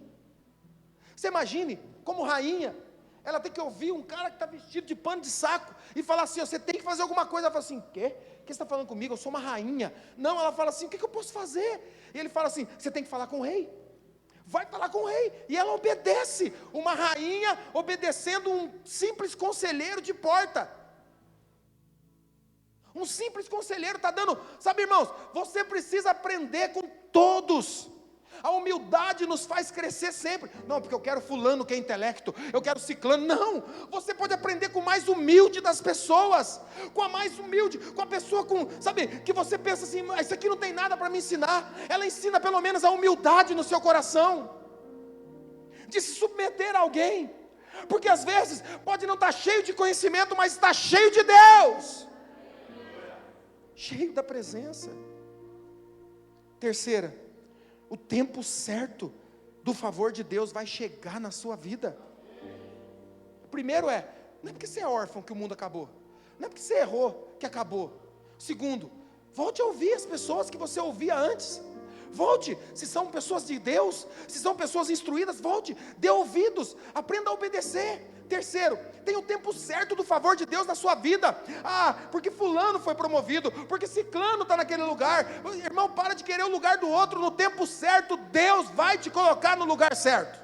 Você imagine, como rainha, ela tem que ouvir um cara que está vestido de pano de saco e falar assim, você tem que fazer alguma coisa. Ela fala assim, quê? O que você está falando comigo? Eu sou uma rainha. Não, ela fala assim, o que eu posso fazer? E ele fala assim, você tem que falar com o rei. Vai falar com o rei. E ela obedece, uma rainha obedecendo um simples conselheiro de porta. Um simples conselheiro está dando, sabe irmãos, você precisa aprender com todos. A humildade nos faz crescer sempre. Não, porque eu quero fulano que é intelecto, eu quero ciclano. Não, você pode aprender com o mais humilde das pessoas. Com a mais humilde, com a pessoa com, sabe, que você pensa assim, isso aqui não tem nada para me ensinar. Ela ensina pelo menos a humildade no seu coração, de se submeter a alguém. Porque às vezes, pode não estar cheio de conhecimento, mas está cheio de Deus, cheio da presença. Terceira, o tempo certo do favor de Deus vai chegar na sua vida. Primeiro não é porque você é órfão que o mundo acabou, não é porque você errou que acabou. Segundo, volte a ouvir as pessoas que você ouvia antes. Volte, se são pessoas de Deus, se são pessoas instruídas, volte, dê ouvidos, aprenda a obedecer. Terceiro, tem o tempo certo do favor de Deus na sua vida. Porque fulano foi promovido, porque ciclano está naquele lugar. Irmão, para de querer o lugar do outro. No tempo certo, Deus vai te colocar no lugar certo.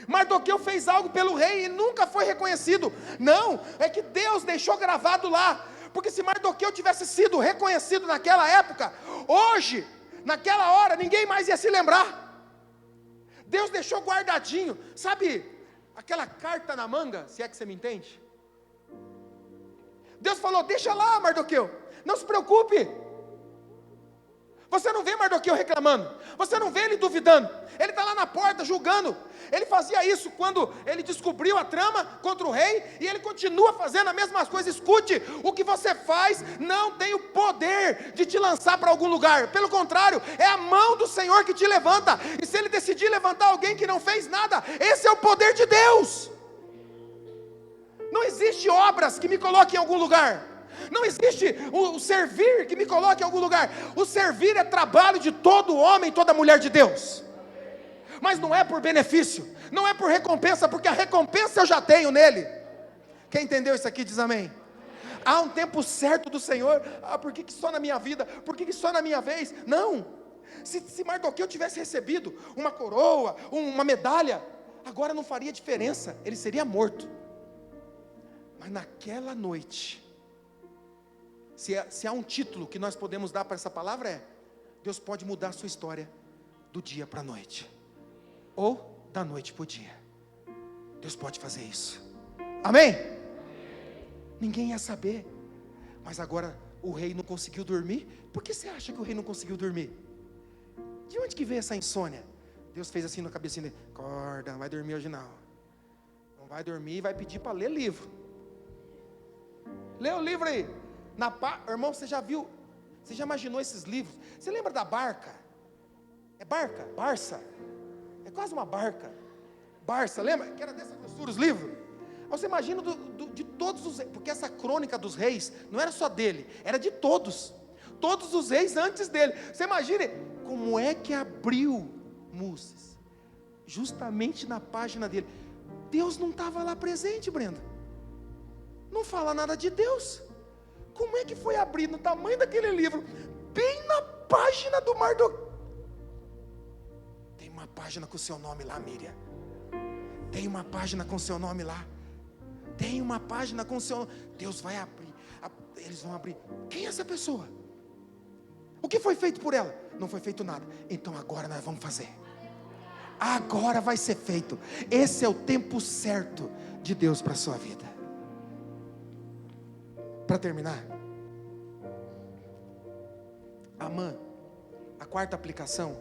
Mardoqueu fez algo pelo rei e nunca foi reconhecido. Não, é que Deus deixou gravado lá. Porque se Mardoqueu tivesse sido reconhecido naquela época, hoje, naquela hora, ninguém mais ia se lembrar. Deus deixou guardadinho, sabe, aquela carta na manga, se é que você me entende. Deus falou, deixa lá Mardoqueu, não se preocupe. Você não vê Mardoqueu reclamando, você não vê ele duvidando, ele está lá na porta julgando. Ele fazia isso quando ele descobriu a trama contra o rei, e ele continua fazendo a mesma coisa. Escute, o que você faz não tem o poder de te lançar para algum lugar, pelo contrário, é a mão do Senhor que te levanta. E se ele decidir levantar alguém que não fez nada, esse é o poder de Deus. Não existe obras que me coloquem em algum lugar. Não existe o servir que me coloque em algum lugar. O servir é trabalho de todo homem e toda mulher de Deus. Mas não é por benefício, não é por recompensa, porque a recompensa eu já tenho nele. Quem entendeu isso aqui diz amém. Há um tempo certo do Senhor. Por que só na minha vida? Por que só na minha vez? Não. Se Mardoqueu tivesse recebido uma coroa, uma medalha, agora não faria diferença, ele seria morto. Mas naquela noite, se há um título que nós podemos dar para essa palavra, Deus pode mudar a sua história do dia para a noite, ou da noite para o dia. Deus pode fazer isso. Amém? Ninguém ia saber. Mas agora o rei não conseguiu dormir. Por que você acha que o rei não conseguiu dormir? De onde que veio essa insônia? Deus fez assim na cabecinha dele: acorda, não vai dormir hoje não. Não vai dormir e vai pedir para ler livro. Lê o livro aí. Irmão, você já viu, você já imaginou esses livros? Você lembra da barca? É barca? Barça? É quase uma barca. Barça, lembra? Que era dessa grossura os livros. Você imagina de todos os, porque essa crônica dos reis não era só dele, era de todos os reis antes dele. Você imagine como é que abriu Muses, justamente na página dele. Deus não estava lá presente, Brenda. Não fala nada de Deus. Como é que foi abrir no tamanho daquele livro, bem na página do Mardoqueu? Tem uma página com o seu nome lá, Miriam. Tem uma página com o seu nome lá. Tem uma página com o seu nome. Deus vai abrir. Eles vão abrir. Quem é essa pessoa? O que foi feito por ela? Não foi feito nada. Então agora nós vamos fazer. Agora vai ser feito. Esse é o tempo certo de Deus para a sua vida. Para terminar, Amã, a quarta aplicação,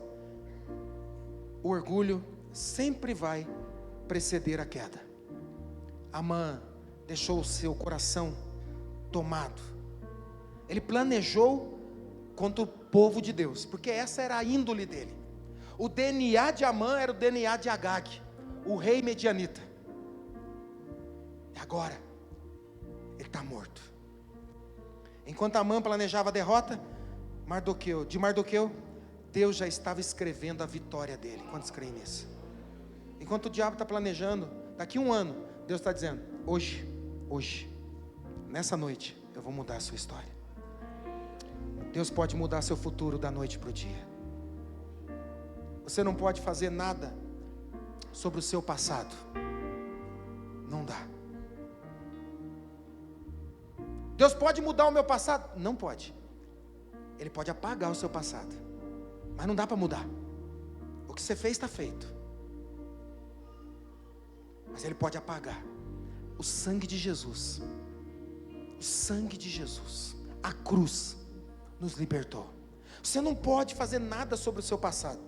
o orgulho sempre vai preceder a queda. Amã deixou o seu coração tomado. Ele planejou contra o povo de Deus, porque essa era a índole dele. O DNA de Amã era o DNA de Agag, o rei medianita. E agora, ele está morto. Enquanto Amã planejava a derrota, Mardoqueu, Deus já estava escrevendo a vitória dele. Quantos creem nisso? Enquanto o diabo está planejando, daqui 1 ano, Deus está dizendo: hoje, nessa noite, eu vou mudar a sua história. Deus pode mudar seu futuro da noite para o dia. Você não pode fazer nada sobre o seu passado. Não dá. Deus pode mudar o meu passado? Não pode. Ele pode apagar o seu passado, mas não dá para mudar. O que você fez está feito, mas Ele pode apagar. O sangue de Jesus, a cruz nos libertou. Você não pode fazer nada sobre o seu passado,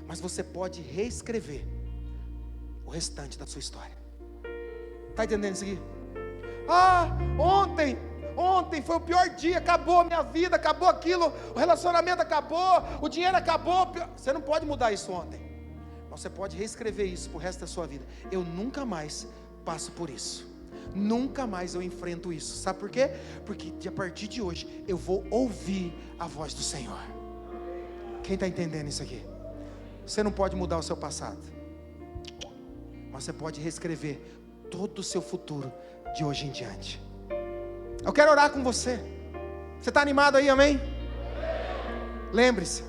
mas você pode reescrever o restante da sua história. Está entendendo isso aqui? Ontem foi o pior dia, acabou a minha vida, acabou aquilo, o relacionamento acabou, o dinheiro acabou. Você não pode mudar isso ontem, mas você pode reescrever isso para o resto da sua vida. Eu nunca mais passo por isso, nunca mais eu enfrento isso. Sabe por quê? Porque a partir de hoje eu vou ouvir a voz do Senhor. Quem está entendendo isso aqui? Você não pode mudar o seu passado, mas você pode reescrever todo o seu futuro de hoje em diante. Eu quero orar com você. Você está animado aí, amém? Lembre-se,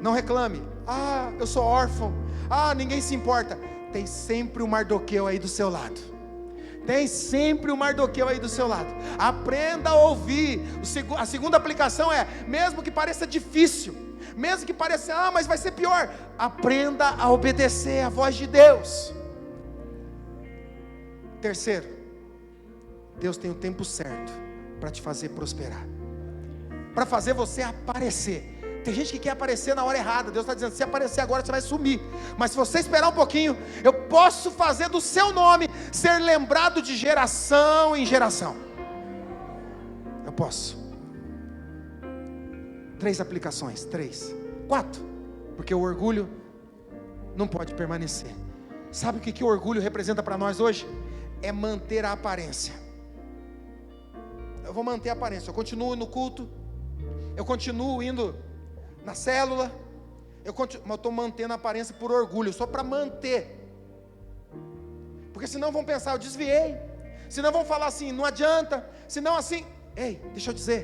não reclame: eu sou órfão, ninguém se importa. Tem sempre o Mardoqueu aí do seu lado. Aprenda a ouvir. A segunda aplicação é: mesmo que pareça difícil, mesmo que pareça, mas vai ser pior, aprenda a obedecer a voz de Deus. Terceiro, Deus tem o tempo certo para te fazer prosperar, para fazer você aparecer. Tem gente que quer aparecer na hora errada. Deus está dizendo: se aparecer agora você vai sumir, mas se você esperar um pouquinho, eu posso fazer do seu nome ser lembrado de geração em geração. Eu posso. 3 aplicações, 4, porque o orgulho não pode permanecer. Sabe o que o orgulho representa para nós hoje? É manter a aparência. Eu vou manter a aparência, eu continuo no culto, eu continuo indo na célula, mas eu estou mantendo a aparência por orgulho, só para manter, porque senão vão pensar: eu desviei, senão vão falar assim: não adianta, senão assim. Ei, deixa eu dizer,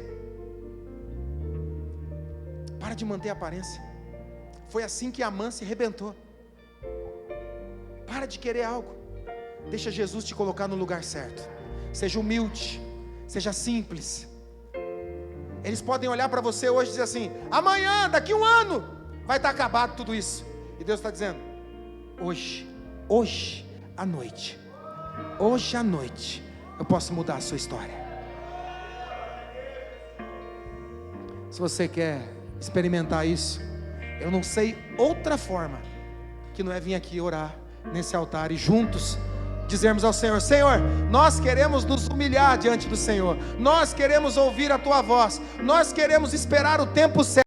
para de manter a aparência. Foi assim que Amã se arrebentou. Para de querer algo, deixa Jesus te colocar no lugar certo. Seja humilde, seja simples. Eles podem olhar para você hoje e dizer assim: amanhã, daqui 1 ano, vai estar acabado tudo isso. E Deus está dizendo: hoje à noite, eu posso mudar a sua história. Se você quer experimentar isso, eu não sei outra forma que não é vir aqui orar nesse altar e juntos dizermos ao Senhor: Senhor, nós queremos nos humilhar diante do Senhor, nós queremos ouvir a Tua voz, nós queremos esperar o tempo certo.